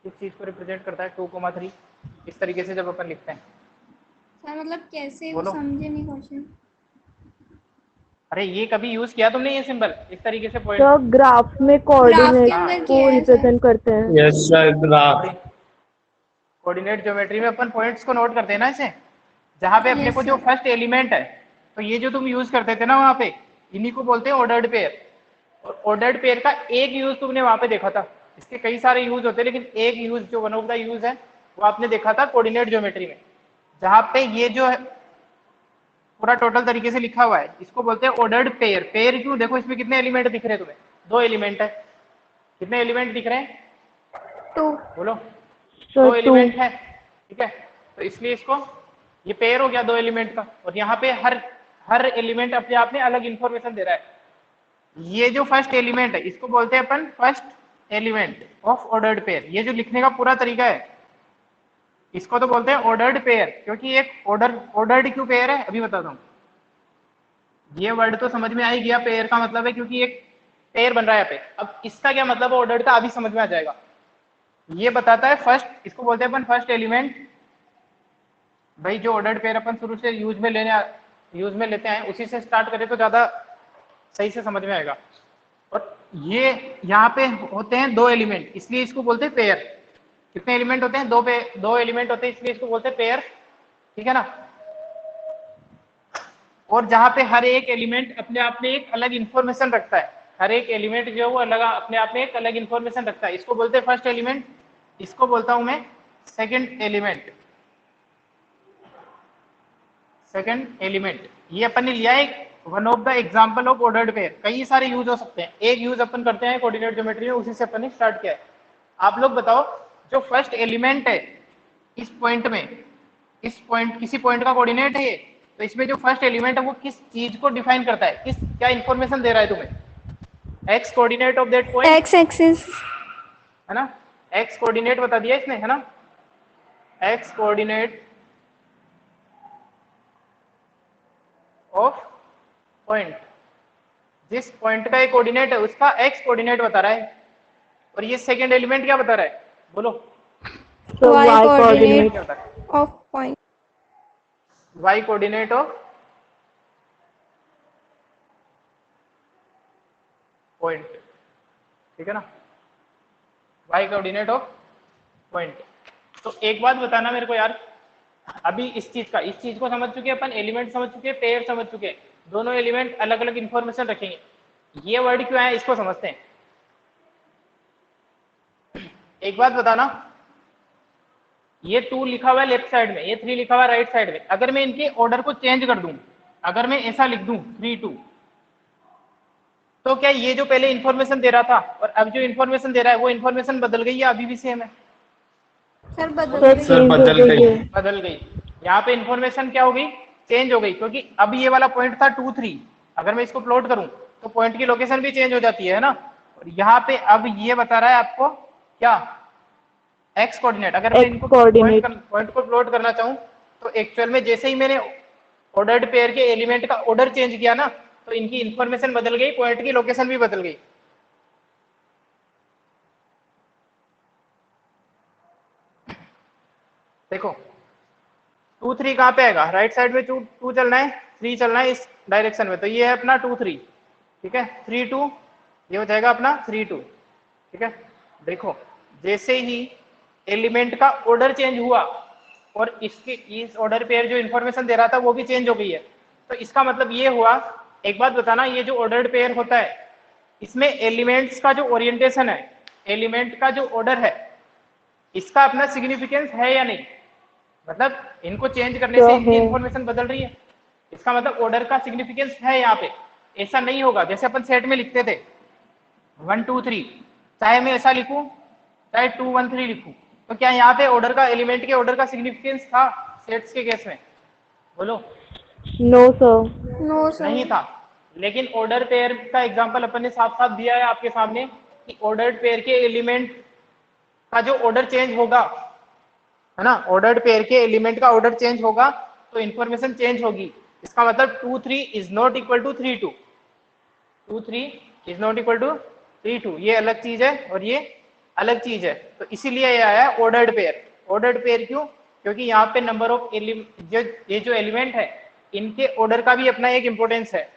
[SPEAKER 1] किस चीज को रिप्रेजेंट करता है 2,3? इस तरीके से जब अपन लिखते हैं,
[SPEAKER 3] सर मतलब कैसे, वो
[SPEAKER 1] बोलो।
[SPEAKER 3] समझे नहीं क्वेश्चन।
[SPEAKER 1] अरे ये कभी यूज किया तुमने ये सिंबल इस तरीके से पॉइंट?
[SPEAKER 2] तो ग्राफ में
[SPEAKER 3] ग्राफ के
[SPEAKER 2] कोऑर्डिनेट
[SPEAKER 3] अंदर
[SPEAKER 2] को
[SPEAKER 3] किया है सर।
[SPEAKER 2] रिप्रेजेंट करते हैं।
[SPEAKER 4] Yes sir, graph.
[SPEAKER 1] Coordinate geometry में अपन पॉइंट्स को नोट करते हैं ना इसे, जहाँ पे अपने
[SPEAKER 3] Yes,
[SPEAKER 1] को जो
[SPEAKER 3] sir.
[SPEAKER 1] फर्स्ट एलिमेंट है, तो ये जो तुम यूज करते थे ना वहाँ पे, इन्हीं को बोलते हैं ऑर्डर्ड पेयर। और ऑर्डर्ड पेयर का एक यूज तुमने वहाँ पे देखा था। इसके कई सारे यूज होते हैं, लेकिन एक यूज जो वन ऑफ द यूज है वो आपने देखा था कोऑर्डिनेट ज्योमेट्री में, जहाँ पे ये जो है पूरा टोटल तरीके से लिखा हुआ है, इसको बोलते हैं ऑर्डर्ड पेयर। पेयर क्यों? देखो इसमें कितने एलिमेंट दिख रहे हैं तुम्हें? 2 एलिमेंट है। कितने एलिमेंट दिख रहे हैं?
[SPEAKER 3] 2.
[SPEAKER 1] बोलो।
[SPEAKER 2] तो
[SPEAKER 1] 2
[SPEAKER 2] टू।
[SPEAKER 1] एलिमेंट है, ठीक है। तो इसलिए इसको ये पेयर हो गया 2 एलिमेंट का। और यहाँ पे हर हर एलिमेंट अपने आप में अलग इंफॉर्मेशन दे रहा है। ये जो फर्स्ट एलिमेंट है इसको बोलते हैं अपन first element of ordered pair. ये जो लिखने का पूरा तरीका है इसको तो बोलते हैं ऑर्डर्ड पेयर, क्योंकि एक ऑर्डर्ड क्यों पेयर है अभी बताता हूँ। ये वर्ड तो समझ में आ ही गया, पेयर का मतलब है क्योंकि एक पेयर बन रहा है यहाँ पे। अब इसका क्या मतलब है ऑर्डर्ड का, अभी समझ में आ जाएगा। ये बताता है फर्स्ट, इसको बोलते हैं अपन फर्स्ट एलिमेंट। भाई जो ऑर्डर्ड पेयर अपन शुरू से यूज में लेते हैं उसी से स्टार्ट करें तो ज्यादा सही से समझ में आएगा। और ये यहाँ पे होते हैं 2 एलिमेंट, इसलिए इसको बोलते हैं पेयर। कितने एलिमेंट होते हैं? 2 एलिमेंट होते हैं, इसलिए इसको बोलते हैं पेयर, ठीक है ना। और जहाँ पे हर एक एलिमेंट अपने आप में एक अलग इंफॉर्मेशन रखता है, हर एक एलिमेंट जो है वो अलग अपने आप में एक अलग इंफॉर्मेशन रखता है, इसको बोलते हैं फर्स्ट एलिमेंट। इसको बोलता हूं मैं सेकंड एलिमेंट। सेकंड एलिमेंट ये अपन ने लिया है one of the example of ordered pair. कई सारे यूज हो सकते हैं, एक यूज अपन करते हैं कोऑर्डिनेट ज्योमेट्री में, उसी से अपन ने स्टार्ट किया है। आप लोग बताओ जो फर्स्ट एलिमेंट है इस पॉइंट में, इस पॉइंट किसी पॉइंट का कोऑर्डिनेट है ये, तो इसमें जो फर्स्ट एलिमेंट है वो किस चीज को डिफाइन करता है, किस क्या इंफॉर्मेशन दे रहा है तुम्हें? X coordinate of that point,
[SPEAKER 3] X axis.
[SPEAKER 1] है ना। एक्स कोऑर्डिनेट बता दिया इसने, है ना। एक्स कोऑर्डिनेट ऑफ पॉइंट, जिस पॉइंट का एक कोऑर्डिनेट है उसका एक्स कोऑर्डिनेट बता रहा है। और ये सेकंड एलिमेंट क्या बता रहा है? बोलो
[SPEAKER 2] तो
[SPEAKER 3] Y
[SPEAKER 2] वाई
[SPEAKER 3] coordinate.
[SPEAKER 2] कोऑर्डिनेट।
[SPEAKER 1] क्या बता रहा है?
[SPEAKER 3] Of point.
[SPEAKER 1] Y coordinate of point, ठीक है ना, वाई कोऑर्डिनेट ऑफ पॉइंट। तो एक बात बताना मेरे को यार, अभी इस चीज को समझ चुके हैं अपन, एलिमेंट समझ चुके हैं, पेयर समझ चुके हैं, दोनों एलिमेंट अलग अलग इंफॉर्मेशन रखेंगे। ये वर्ड क्यों आया इसको समझते हैं। एक बात बताना, ये 2 लिखा हुआ है लेफ्ट साइड में, ये 3 लिखा हुआ है राइट साइड में। अगर मैं इनके ऑर्डर को चेंज कर दूं, अगर मैं ऐसा लिख दूं 3 2, तो क्या ये जो पहले इंफॉर्मेशन दे रहा था और अब जो इंफॉर्मेशन दे रहा है वो इंफॉर्मेशन बदल गई या अभी भी सेम है?
[SPEAKER 3] सर बदल
[SPEAKER 2] तो
[SPEAKER 3] गई.
[SPEAKER 4] सर
[SPEAKER 2] चेंज हो
[SPEAKER 4] बदल
[SPEAKER 2] गई
[SPEAKER 4] गई।
[SPEAKER 2] है।
[SPEAKER 1] बदल गई। यहाँ पे इंफॉर्मेशन क्या हो गई? चेंज हो गई, क्योंकि अब ये वाला पॉइंट था 2 3, अगर मैं इसको प्लॉट करूं तो पॉइंट की लोकेशन भी चेंज हो जाती है ना। और यहाँ पे अब ये बता रहा है आपको क्या? X coordinate. अगर मैं
[SPEAKER 2] एक्स
[SPEAKER 1] इनको
[SPEAKER 2] कोऑर्डिनेट।
[SPEAKER 1] पॉइंट को प्लॉट करना चाहूँ तो एक्चुअल में जैसे ही मैंने ऑर्डर्ड पेयर के एलिमेंट का ऑर्डर चेंज किया ना, तो इनकी इंफॉर्मेशन बदल गई, पॉइंट की लोकेशन भी बदल गई। देखो 2 3 कहाँ पे आएगा? राइट साइड में 2 2 चलना है, 3 चलना है इस डायरेक्शन में, तो ये है अपना 2 3। ठीक है 3 2, ये हो जाएगा अपना 3 2। ठीक है, देखो जैसे ही एलिमेंट का ऑर्डर चेंज हुआ और इसके इस ऑर्डर पेयर जो इन्फॉर्मेशन दे रहा था वो भी चेंज हो गई है, तो इसका मतलब ये हुआ, एक बात बताना, ये जो ऑर्डर्ड पेयर होता है इसमें एलिमेंट्स का जो ओरिएंटेशन है, एलिमेंट का जो ऑर्डर है, इसका अपना सिग्निफिकेंस है या नहीं, मतलब इनको चेंज करने से इनकी
[SPEAKER 2] है।
[SPEAKER 1] इन्फॉर्मेशन बदल रही है, इसका मतलब ऑर्डर का सिग्निफिकेंस है यहाँ पे। ऐसा नहीं होगा जैसे अपन सेट में लिखते थे 1 2 3, चाहे मैं ऐसा लिखूं चाहे 2 1 3 लिखूं, तो क्या यहाँ पे ऑर्डर का, एलिमेंट के ऑर्डर का सिग्निफिकेंस था सेट्स के केस में? बोलो।
[SPEAKER 2] No sir.
[SPEAKER 3] नो
[SPEAKER 1] नहीं
[SPEAKER 3] सर।
[SPEAKER 1] था। लेकिन ऑर्डर पेयर का एग्जांपल अपन ने साफ साफ दिया है आपके सामने कि ऑर्डर्ड पेयर के एलिमेंट का जो ऑर्डर चेंज होगा, है ना, ऑर्डर्ड पेयर के एलिमेंट का ऑर्डर चेंज होगा तो इन्फॉर्मेशन चेंज होगी। इसका मतलब 2 3 is not equal to 3 2, 2 3 is not equal to 3 2, ये अलग चीज है और ये अलग चीज है। तो इसीलिए ये आया ऑर्डर्ड पेयर। ऑर्डर्ड पेयर क्यों? क्योंकि यहाँ पे नंबर ऑफ ये जो एलिमेंट है इनके ऑर्डर का भी अपना एक इंपॉर्टेंस है।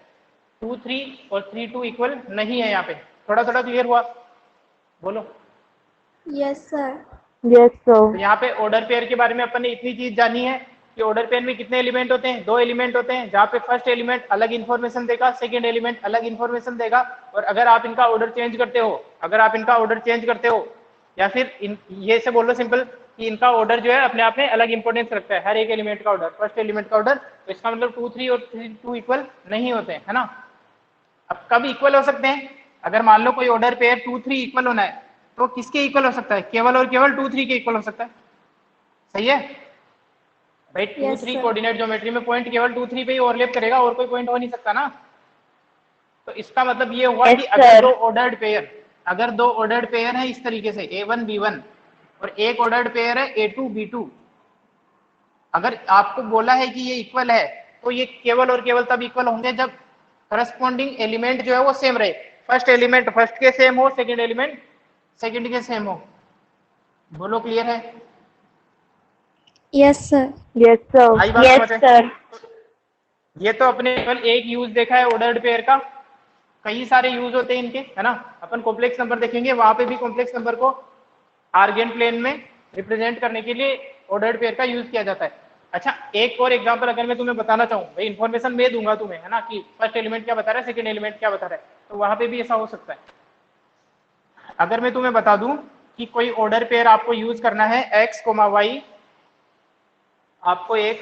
[SPEAKER 1] 2 3 और 3 2 इक्वल नहीं है यहाँ पे। थोड़ा थोड़ा क्लियर हुआ? बोलो।
[SPEAKER 3] Yes sir.
[SPEAKER 2] यस
[SPEAKER 1] तो
[SPEAKER 2] सर।
[SPEAKER 1] यहाँ पे ऑर्डर पेयर के बारे में अपन ने इतनी चीज जानी है कि ऑर्डर पेयर में कितने एलिमेंट होते हैं, 2 एलिमेंट होते हैं, जहाँ पे फर्स्ट एलिमेंट अलग इन्फॉर्मेशन देगा, सेकंड एलिमेंट अलग इन्फॉर्मेशन देगा। और अगर आप इनका ऑर्डर चेंज करते हो, अगर आप इनका ऑर्डर चेंज करते हो, या फिर ये से बोलो सिंपल कि इनका ऑर्डर जो है अपने आप में अलग इंपॉर्टेंस रखता है, हर एक एलिमेंट का ऑर्डर, फर्स्ट एलिमेंट का ऑर्डर, तो इसका मतलब 2 3 और 3 2 इक्वल नहीं होते हैं, है ना। अब कब इक्वल हो सकते हैं? अगर मान लो कोई ऑर्डर पेयर 2 3 इक्वल होना है तो किसके इक्वल हो सकता है? केवल और केवल 2 3 के इक्वल हो सकता है। सही है भाई, 2
[SPEAKER 3] यस
[SPEAKER 1] 3
[SPEAKER 3] सर।
[SPEAKER 1] कोऑर्डिनेट ज्योमेट्री में पॉइंट केवल 2 3 पे ही ओवरलैप करेगा, और कोई पॉइंट हो नहीं सकता ना। तो इसका मतलब ये हुआ
[SPEAKER 2] यस
[SPEAKER 1] कि
[SPEAKER 2] सर।
[SPEAKER 1] अगर दो ऑर्डर्ड पेयर है इस तरीके से A1 B1 और एक ऑर्डर्ड पेयर है A2 B2, अगर आपको बोला है कि ये इक्वल है तो ये केवल और केवल तब इक्वल होंगे जब करस्पॉन्डिंग एलिमेंट जो है वो सेम रहे। फर्स्ट एलिमेंट फर्स्ट के सेम हो, सेकंड एलिमेंट सेकंड के सेम हो। बोलो क्लियर है?
[SPEAKER 3] Yes sir.
[SPEAKER 2] Yes sir.
[SPEAKER 1] आई बात समझ
[SPEAKER 2] यस
[SPEAKER 1] में?
[SPEAKER 2] सर।
[SPEAKER 1] ये तो अपने केवल एक यूज देखा है ऑर्डर्ड पेयर का, कई सारे यूज होते हैं इनके, है ना। अपन कॉम्प्लेक्स नंबर देखेंगे, वहां पे भी कॉम्प्लेक्स नंबर को आर्गेन प्लेन में रिप्रेजेंट करने के लिए ऑर्डर्ड पेयर का यूज किया जाता है। अच्छा, एक और एग्जांपल अगर मैं तुम्हें बताना चाहूँ, भाई इन्फॉर्मेशन मैं दूंगा तुम्हें, है ना, कि फर्स्ट एलिमेंट क्या बता रहा है, सेकंड एलिमेंट क्या बता रहा है, तो वहां पे भी ऐसा हो सकता है। अगर मैं तुम्हें बता दूं कि कोई ऑर्डर पेयर आपको यूज करना है x, y, आपको एक,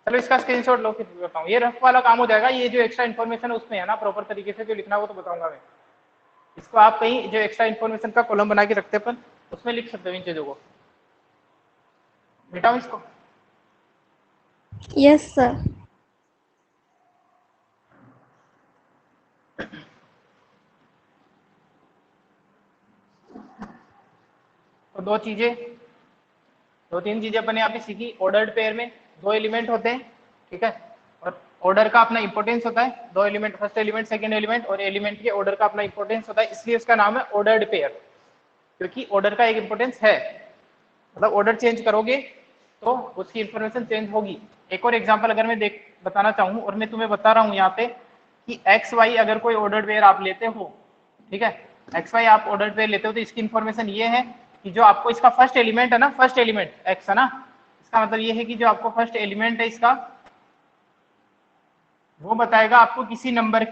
[SPEAKER 1] चलो इसका स्क्रीनशॉट लो फिर बताऊं, ये रफ वाला काम हो जाएगा, ये जो एक्स्ट्रा इन्फॉर्मेशन उसमें है ना प्रॉपर तरीके से जो लिखना है वो तो बताऊंगा मैं। इसको आप कहीं जो एक्स्ट्रा इन्फॉर्मेशन का कॉलम बना के रखते अपन उसमें लिख सकते हो इन चीजों को। मिटाऊं इसको?
[SPEAKER 3] Yes sir.
[SPEAKER 1] तो दो तीन चीजें अपन यहाँ पे सीखी। ऑर्डर्ड पेयर में 2 एलिमेंट होते हैं, ठीक है, और ऑर्डर का अपना इंपॉर्टेंस होता है। 2 element, first element second element, और एलिमेंट के ऑर्डर का अपना इंपॉर्टेंस होता है, इसलिए उसका नाम है ऑर्डर्ड पेयर, क्योंकि ऑर्डर का एक इंपॉर्टेंस है। मतलब ऑर्डर चेंज करोगे तो उसकी इंफॉर्मेशन चेंज होगी। एक और एग्जांपल अगर मैं बताना चाहूँ, और मैं तुम्हें बता रहा हूँ यहाँ पे कि एक्स वाई अगर कोई ऑर्डर पेयर आप लेते हो, ठीक है, एक्स वाई आप ऑर्डर पेयर लेते हो, तो इसकी इंफॉर्मेशन ये है कि जो आपको इसका फर्स्ट एलिमेंट है ना, फर्स्ट एलिमेंट एक्स है ना, इसका मतलब ये है कि जो आपको फर्स्ट एलिमेंट है इसका, वो बताएगा आपको किसी नंबर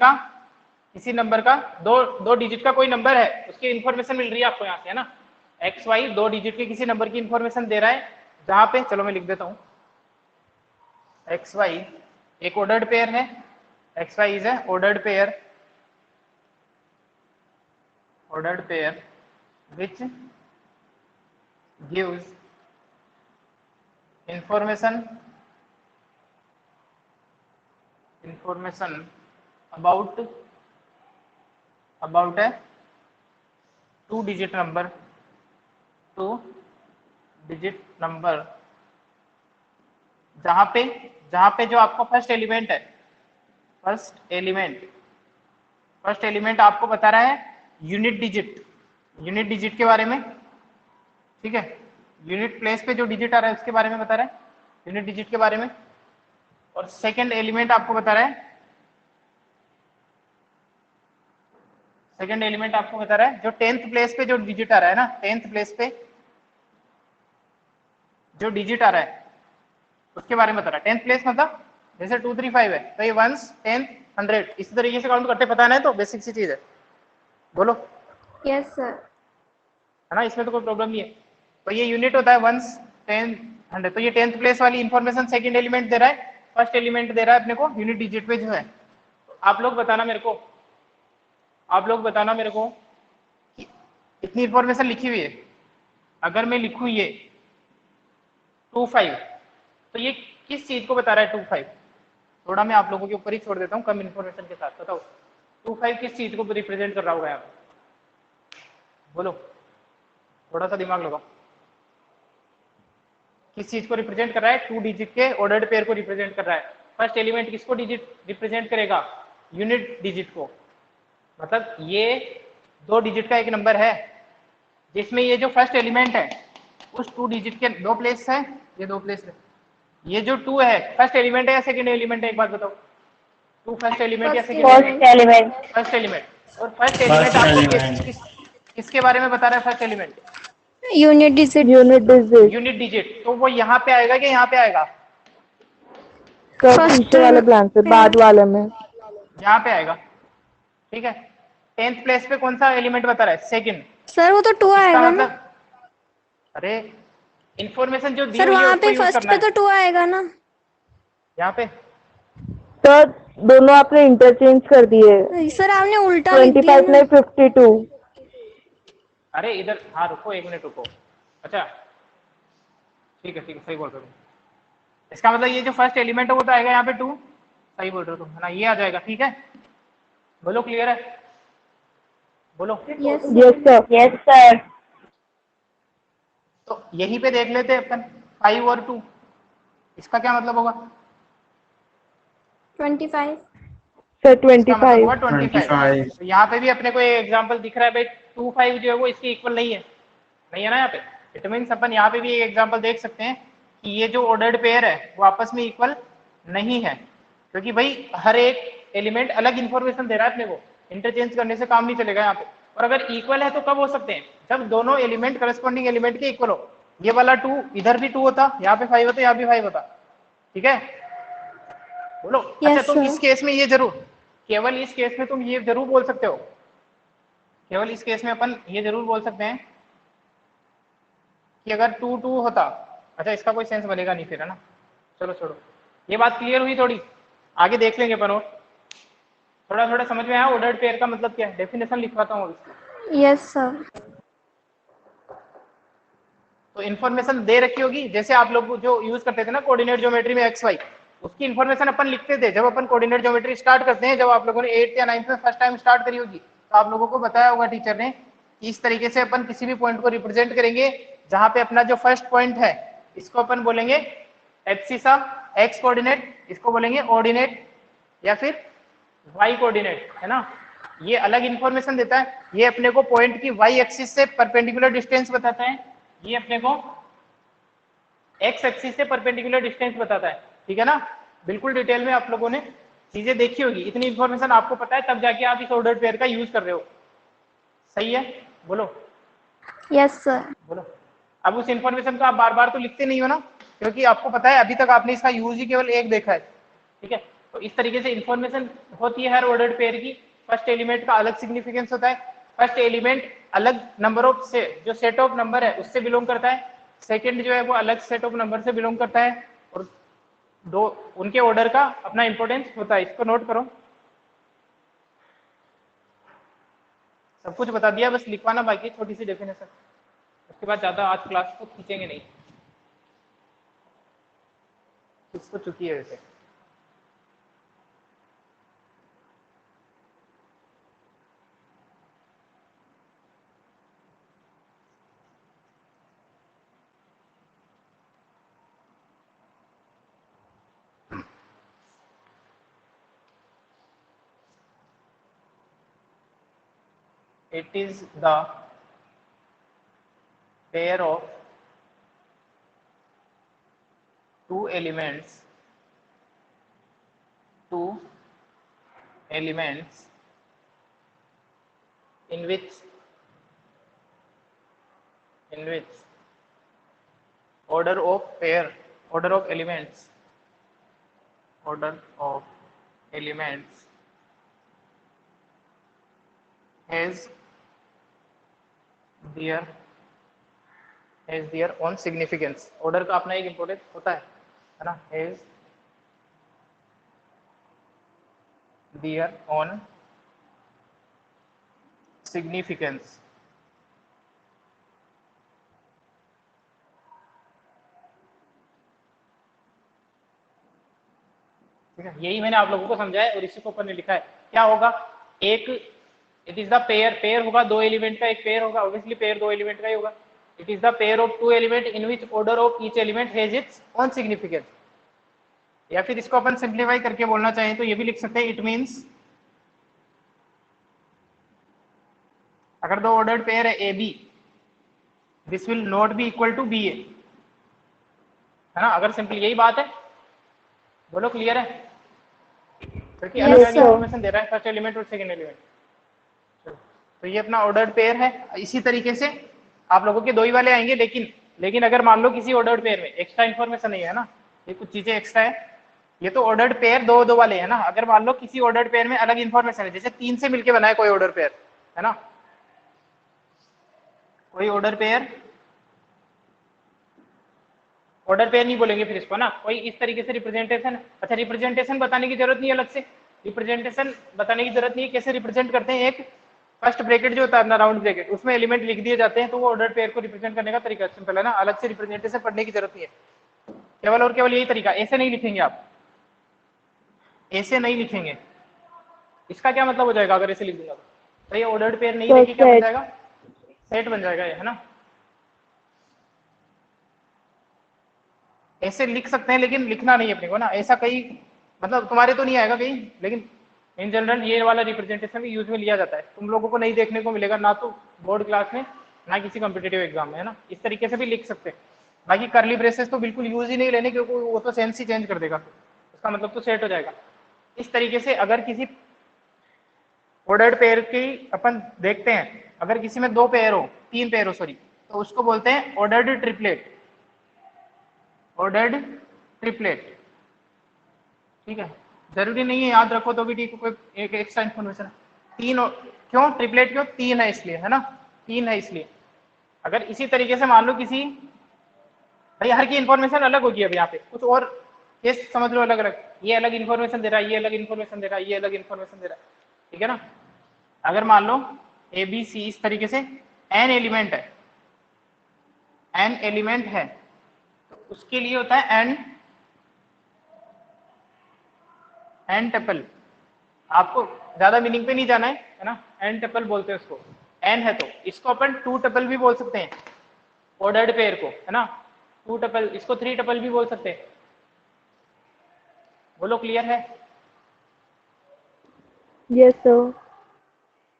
[SPEAKER 1] का दो डिजिट का कोई नंबर है, उसकी इंफॉर्मेशन मिल रही है आपको यहाँ से, है ना। एक्स वाई 2 डिजिट के किसी नंबर की इंफॉर्मेशन दे रहा है, जहां पे, चलो मैं लिख देता हूं, एक्स वाई एक ऑर्डर्ड पेयर है, X Y is a ordered pair which gives information about a two digit number जहां पे जो आपको फर्स्ट एलिमेंट आपको बता रहा है यूनिट डिजिट के बारे में, ठीक है, यूनिट प्लेस पे जो डिजिट आ रहा है उसके बारे में बता रहा है, यूनिट डिजिट के बारे में। और सेकंड एलिमेंट आपको बता रहा है सेकंड एलिमेंट आपको बता रहा है जो 10th प्लेस पे जो डिजिट आ रहा है ना, 10th प्लेस पे जो डिजिट आ रहा है उसके बारे में बता रहा है। 10th प्लेस मतलब जैसे 2 3 5 है तो ये 1s 10th 100 इसी तरीके से काउंट करते पता नहीं तो बेसिक सी चीज है। बोलो।
[SPEAKER 3] Yes sir.
[SPEAKER 1] है ना, इसमें तो कोई प्रॉब्लम नहीं है। तो ये यूनिट होता है 1s 10 100। तो ये 10th प्लेस वाली इंफॉर्मेशन सेकंड एलिमेंट दे रहा है, फर्स्ट एलिमेंट दे रहा है अपने को यूनिट डिजिट पे जो है। तो आप लोग बताना मेरे को, आप लोग बताना मेरे को कि इतनी इंफॉर्मेशन लिखी हुई है, अगर मैं लिखूं ये 25 तो ये किस चीज को बता रहा है 25? थोड़ा मैं आप लोगों के ऊपर ही छोड़ देता हूँ कम इंफॉर्मेशन के साथ। बताओ 25 किस चीज को रिप्रेजेंट कर रहा होगा यहाँ पे? बोलो, थोड़ा सा दिमाग लगाओ। किस चीज को रिप्रेजेंट कर रहा है? 2 डिजिट के ऑर्डर्ड पेयर को रिप्रेजेंट कर रहा है। फर्स्ट एलिमेंट किसको डिजिट रिप्रेजेंट करेगा? यूनिट डिजिट को। मतलब ये 2 डिजिट का एक नंबर है जिसमें ये जो फर्स्ट एलिमेंट है उस 2 डिजिट के 2 प्लेस है, ये 2 प्लेस है। ये जो 2 है फर्स्ट एलिमेंट है या सेकंड एलिमेंट है? एक बात बताओ, 2 फर्स्ट एलिमेंट या
[SPEAKER 3] first
[SPEAKER 1] second element?
[SPEAKER 2] First element.
[SPEAKER 1] First element. और फर्स्ट एलिमेंट
[SPEAKER 4] फर्स्ट
[SPEAKER 1] आपको
[SPEAKER 4] एलिमेंट।
[SPEAKER 1] किसके बारे में बता रहा है? First element
[SPEAKER 3] unit digit.
[SPEAKER 2] Unit digit.
[SPEAKER 1] Unit digit. तो वो यहाँ पे आएगा कि यहाँ पे आएगा?
[SPEAKER 2] सब
[SPEAKER 3] फर्स्ट
[SPEAKER 2] पीछे वाले ब्लैंक से, बाद वाले में।
[SPEAKER 1] यहाँ पे आएगा। ठीक है। 10th प्लेस पे कौन सा एलिमेंट बता रहा है? सेकंड।
[SPEAKER 3] सर वो तो 2
[SPEAKER 1] इसका
[SPEAKER 3] आएगा ना?
[SPEAKER 1] मतलब अरे इंफॉर्मेशन जो दी
[SPEAKER 3] सर
[SPEAKER 1] हुई है
[SPEAKER 3] वहाँ
[SPEAKER 1] उसको
[SPEAKER 3] पे
[SPEAKER 1] यूज
[SPEAKER 3] फर्स्ट
[SPEAKER 1] करना
[SPEAKER 3] पे तो
[SPEAKER 1] है
[SPEAKER 3] 2 आएगा ना?
[SPEAKER 1] यहाँ पे।
[SPEAKER 2] तो दोनों आपने इंटरचेंज कर दिए।
[SPEAKER 3] सर आपने उल्टा लिख दिया
[SPEAKER 2] 25
[SPEAKER 3] ना।
[SPEAKER 2] नहीं 52।
[SPEAKER 1] अरे इधर, हाँ रुको, एक मिनट रुको। अच्छा ठीक है, ठीक है, सही बोल रहे हो। इसका मतलब ये जो फर्स्ट एलिमेंट है वो तो आएगा यहाँ पे 2। सही बोल रहे हो तुम, है ना, ये आ जाएगा। ठीक है, बोलो, क्लियर है? बोलो।
[SPEAKER 3] Yes
[SPEAKER 2] yes
[SPEAKER 3] sir.
[SPEAKER 2] Sir. Yes sir.
[SPEAKER 1] तो यहीं पे देख लेते हैं अपन 5 और 2, इसका क्या मतलब होगा?
[SPEAKER 3] 25।
[SPEAKER 2] सर
[SPEAKER 1] इसका मतलब
[SPEAKER 2] 25।
[SPEAKER 1] होगा 25।
[SPEAKER 4] 25।
[SPEAKER 1] तो यहाँ पे भी अपने को एक एग्जांपल दिख रहा है भाई, 25 जो है वो इसके इक्वल नहीं है, नहीं है ना यहाँ पे। इट मीन्स अपन यहाँ पे भी एक एग्जांपल देख सकते हैं कि ये जो ऑर्डर्ड पेयर है वो आपस में इक्वल नहीं है, क्योंकि भाई हर एक एलिमेंट अलग इंफॉर्मेशन दे रहा है अपने को, इंटरचेंज करने से काम नहीं चलेगा यहाँ पे। और अगर इक्वल है तो कब हो सकते हैं? जब दोनों एलिमेंट करस्पॉन्डिंग एलिमेंट के इक्वल हो। ये वाला 2 इधर भी 2 होता, यहाँ पे 5 होता, यहाँ भी 5 होता। ठीक है, बोलो। अच्छा,
[SPEAKER 3] यस
[SPEAKER 1] तुम
[SPEAKER 3] सर।
[SPEAKER 1] इस केस में ये जरूर, केवल इस केस में तुम ये जरूर बोल सकते हो, केवल इस केस में अपन ये जरूर बोल सकते हैं कि अगर 2 2 होता। अच्छा, इसका कोई सेंस बनेगा नहीं फिर, है ना, चलो छोड़ो। ये बात क्लियर हुई थोड़ी, आगे देख लेंगे अपन। और थोड़ा थोड़ा समझ में आया ऑर्डर्ड पेयर का मतलब क्या है? डेफिनेशन लिखवाता हूँ इसकी।
[SPEAKER 3] Yes sir.
[SPEAKER 1] तो इन्फॉर्मेशन दे रखी होगी, जैसे आप लोग जो यूज करते थे ना कोऑर्डिनेट ज्योमेट्री में एक्स वाई, उसकी इन्फॉर्मेशन अपन लिखते थे जब अपन कोऑर्डिनेट ज्योमेट्री स्टार्ट करते हैं। जब आप लोगों ने 8th या 9th में फर्स्ट टाइम स्टार्ट करी होगी तो आप लोगों को बताया होगा टीचर ने कि इस तरीके से अपन किसी भी पॉइंट को रिप्रेजेंट करेंगे, जहां पे अपना जो फर्स्ट पॉइंट है इसको अपन बोलेंगे एब्सिसा एक्स कोऑर्डिनेट, इसको बोलेंगे ऑर्डिनेट या फिर वाई कोऑर्डिनेट, है ना। ये अलग इंफॉर्मेशन देता है, ये अपने को पॉइंट की वाई एक्सिस से परपेंडिकुलर डिस्टेंस बताता है, ये अपने को एक्स एक्सिस से परपेंडिकुलर डिस्टेंस बताता है। ठीक है ना, बिल्कुल डिटेल में आप लोगों ने चीजें देखी होगी, इतनी इंफॉर्मेशन आपको पता है तब जाके आप इस ऑर्डर्ड पेयर का यूज कर रहे हो। सही है, बोलो।
[SPEAKER 3] Yes sir.
[SPEAKER 1] बोलो। अब उस इंफॉर्मेशन को आप बार बार तो लिखते नहीं हो ना, क्योंकि आपको पता है अभी तक आपने इसका यूज ही केवल एक देखा है। ठीक है, तो इस तरीके से इंफॉर्मेशन होती है हर ऑर्डर्ड पेयर की। फर्स्ट एलिमेंट का अलग सिग्निफिकेंस होता है, फर्स्ट एलिमेंट अलग नंबर ऑफ से जो सेट ऑफ नंबर है उससे बिलोंग करता है, सेकंड जो है वो अलग सेट ऑफ नंबर से बिलोंग करता है, और दो उनके ऑर्डर का अपना इंपॉर्टेंस होता है। इसको नोट करो, सब कुछ बता दिया, बस लिखवाना बाकी है छोटी सी डेफिनेशन, उसके बाद ज्यादा आज क्लास को खींचेंगे नहीं, कुछ तो चुकी है वैसे। It is the pair of two elements in which order of pair, order of elements has their own significance. Order का अपना एक इम्पोर्टेंट होता है ना, has their own significance. ठीक है, यही मैंने आप लोगों को समझाया और इसी को ऊपर ने लिखा है। क्या होगा, एक इट इज द पेयर होगा, दो एलिमेंट का एक पेयर होगा, ऑब्वियसली पेयर दो एलिमेंट का ही होगा। It is the pair of two element in which order of each element has its own significance. या फिर इसको अपन सिंप्लीफाई करके बोलना चाहें तो ये भी लिख सकते हैं, इट मीन्स अगर दो ऑर्डर्ड पेयर है A B, this will not be equal to B A, है ना। अगर सिंपल यही बात है, बोलो क्लियर है, क्योंकि अलग अलग इन्फॉर्मेशन दे रहा है फर्स्ट एलिमेंट और सेकंड एलिमेंट। तो ये अपना ऑर्डर्ड पेयर है। इसी तरीके से आप लोगों के दो ही वाले आएंगे, लेकिन अगर मान लो किसी ऑर्डर्ड पेयर में एक्स्ट्रा इन्फॉर्मेशन नहीं है ना, ये कुछ चीजें एक्स्ट्रा है, ये तो ऑर्डर्ड पेयर दो दो वाले है ना। अगर मान लो किसी ऑर्डर्ड पेयर में अलग इन्फॉर्मेशन है, जैसे 3 से मिलकर बना है कोई ऑर्डर पेयर, है ना, कोई ऑर्डर पेयर नहीं बोलेंगे फिर इसको ना, कोई इस तरीके से रिप्रेजेंटेशन। अच्छा, रिप्रेजेंटेशन बताने की जरूरत नहीं है अलग से, रिप्रेजेंटेशन बताने की जरूरत नहीं है। कैसे रिप्रेजेंट करते हैं, एक फर्स्ट ब्रैकेट जो होता है अपना राउंड ब्रैकेट, उसमें एलिमेंट लिख दिए जाते हैं, तो वो ऑर्डर पेयर को रिप्रेजेंट करने का तरीका सिंपल है ना, अलग से रिप्रेजेंटेशन पढ़ने की जरूरत नहीं है। केवल और केवल यही तरीका, ऐसे नहीं लिखेंगे आप, ऐसे नहीं लिखेंगे। इसका क्या मतलब हो जाएगा अगर ऐसे लिख दूंगा तो ये ऑर्डर्ड पेयर नहीं रहेगी, क्या बन जाएगा, सेट बन जाएगा ये, है ना। ऐसे लिख सकते हैं लेकिन लिखना नहीं अपने को ना, ऐसा कहीं मतलब तुम्हारे तो नहीं आएगा कहीं, लेकिन इन जनरल ये वाला रिप्रेजेंटेशन भी यूज में लिया जाता है। तुम लोगों को नहीं देखने को मिलेगा ना तो बोर्ड क्लास में, ना किसी कॉम्पिटेटिव एग्जाम में, है ना। इस तरीके से भी लिख सकते हैं। बाकी करली ब्रेसेस तो बिल्कुल यूज ही नहीं लेने, क्योंकि वो तो सेंस ही चेंज कर देगा, उसका मतलब तो सेट हो जाएगा। इस तरीके से अगर किसी ऑर्डर्ड पेयर की अपन देखते हैं, अगर किसी में दो पेयर हो, तीन पेयर हो सॉरी, तो उसको बोलते हैं ऑर्डर्ड ट्रिपलेट, ऑर्डर्ड ट्रिपलेट। ठीक है, जरूरी नहीं है याद रखो तो भी ठीक, कोई एक एक्स्ट्रा इन्फॉर्मेशन। क्यों ट्रिपलेट, क्यों तीन है इसलिए, है ना, तीन है इसलिए। अगर इसी तरीके से मान लो किसी, भाई हर की इन्फॉर्मेशन अलग होगी, अब यहाँ पे कुछ और केस समझ लो अलग अलग, ये अलग इन्फॉर्मेशन दे रहा है, ये अलग इन्फॉर्मेशन दे रहा है, ये अलग इन्फॉर्मेशन दे रहा है, ठीक है ना। अगर मान लो ए बी सी इस तरीके से एन एलिमेंट है, एन एलिमेंट है, तो उसके लिए होता है एन टपल। आपको ज्यादा मीनिंग पे नहीं जाना है ना, एन टपल बोलते हैं उसको। एन है तो इसको अपन टू टपल भी बोल सकते हैं, ऑर्डर्ड पेयर को, है ना, टू टपल, इसको थ्री टपल भी बोल सकते हैं। बोलो क्लियर है।
[SPEAKER 2] Yes sir.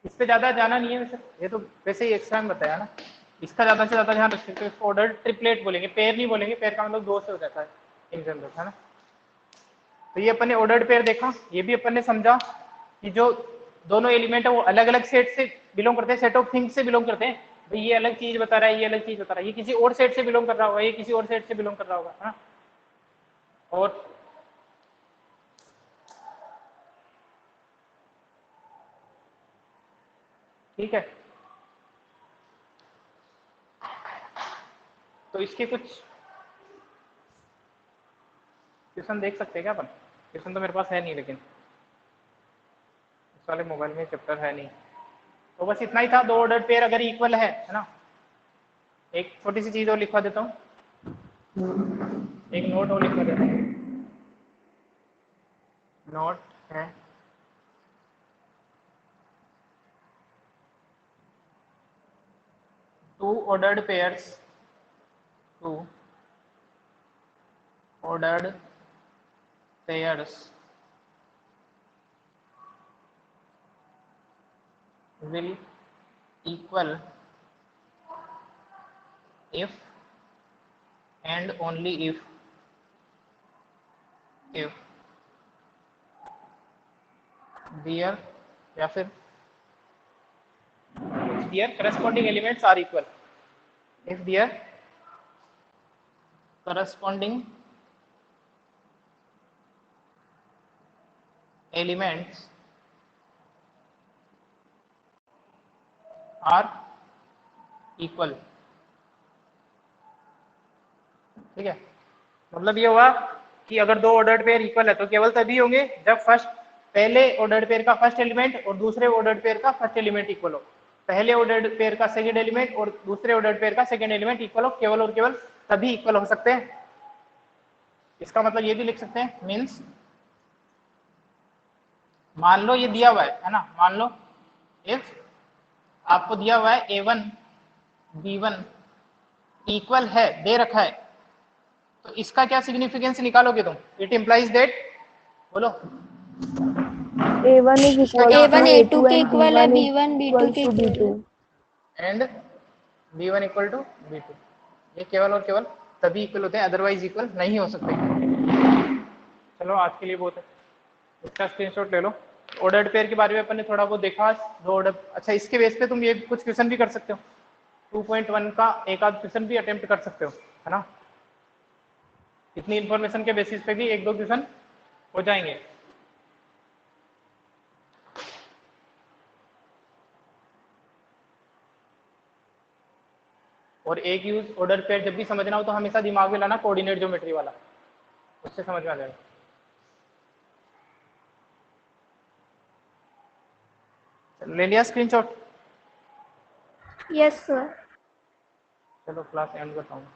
[SPEAKER 1] इस पे ज्यादा जाना नहीं है वैसे, ये तो वैसे ही एक्स्ट्रा में बताया ना। इसका ज्यादा से ज्यादा ध्यान रखते तो इसको ऑर्डर ट्रिपलेट बोलेंगे, पेयर नहीं बोलेंगे, पेयर का मतलब दो से हो जाता है इन जनरल, है ना। तो ये अपन ने ऑर्डर्ड पेयर देखा, ये भी अपन ने समझा कि जो दोनों एलिमेंट है वो अलग अलग सेट से बिलोंग करते हैं, सेट ऑफ थिंग्स से बिलोंग करते हैं। भाई ये अलग चीज बता रहा है, ये अलग चीज बता रहा है, ये किसी और सेट से बिलोंग कर रहा होगा, ये किसी और सेट से बिलोंग कर रहा होगा, है ना। और ठीक है, तो इसके कुछ क्वेश्चन देख सकते हैं क्या अपन। क्वेश्चन तो मेरे पास है नहीं, लेकिन इस वाले मोबाइल में चैप्टर है नहीं। तो बस इतना ही था, दो ऑर्डर पेयर अगर इक्वल है ना। एक छोटी सी चीज और लिखवा देता हूँ, एक नोट और लिखवा देता हूँ। नोट है two ordered pairs, two ordered pairs will equal if and only if their या फिर their corresponding elements are equal. If their corresponding elements are equal. ठीक है, मतलब ये हुआ कि अगर दो ऑर्डर्ड पेयर इक्वल है तो केवल तभी होंगे जब पहले ऑर्डर्ड पेयर का फर्स्ट एलिमेंट और दूसरे ऑर्डर्ड पेयर का फर्स्ट एलिमेंट इक्वल हो, पहले ऑर्डर्ड पेयर का सेकंड एलिमेंट और दूसरे ऑर्डर्ड पेयर का सेकंड एलिमेंट इक्वल हो, केवल और केवल तभी इक्वल हो सकते हैं। इसका मतलब ये भी लिख सकते हैं, मीन्स मान लो ये दिया हुआ है ना, मान लो इफ आपको दिया हुआ है A1 B1 इक्वल है, दे रखा है, तो इसका क्या सिग्निफिकेंस निकालोगे तुम? इट इम्प्लाइज दैट, बोलो।
[SPEAKER 2] A1 is equal to
[SPEAKER 3] A1 A2 के
[SPEAKER 2] and
[SPEAKER 3] इक्वल है,
[SPEAKER 2] B1 is
[SPEAKER 3] B1 B2 के
[SPEAKER 2] equal to
[SPEAKER 3] इक्वल है।
[SPEAKER 2] B2
[SPEAKER 1] and B1 equal to B2, ये केवल और केवल तभी इक्वल होते हैं, अदरवाइज इक्वल नहीं हो सकते। चलो आज के लिए बहुत है, इसका स्क्रीनशॉट ले लो। ऑर्डर्ड पेयर के बारे में अपन ने थोड़ा बहुत देखा, दो ऑर्डर। अच्छा, इसके बेस पे तुम ये कुछ क्वेश्चन भी कर सकते हो, 2.1 का एक आध क्वेश्चन भी अटेम्प्ट कर सकते हो, है ना। इतनी इंफॉर्मेशन के बेसिस पे भी एक दो क्वेश्चन हो जाएंगे। और एक यूज ऑर्डर पेयर जब भी समझना हो तो हमेशा दिमाग में लाना कोऑर्डिनेट ज्योमेट्री वाला, उससे समझ में आ जाएगा। ले लिया स्क्रीनशॉट?
[SPEAKER 3] Yes sir.
[SPEAKER 1] चलो क्लास एंड करता हूँ।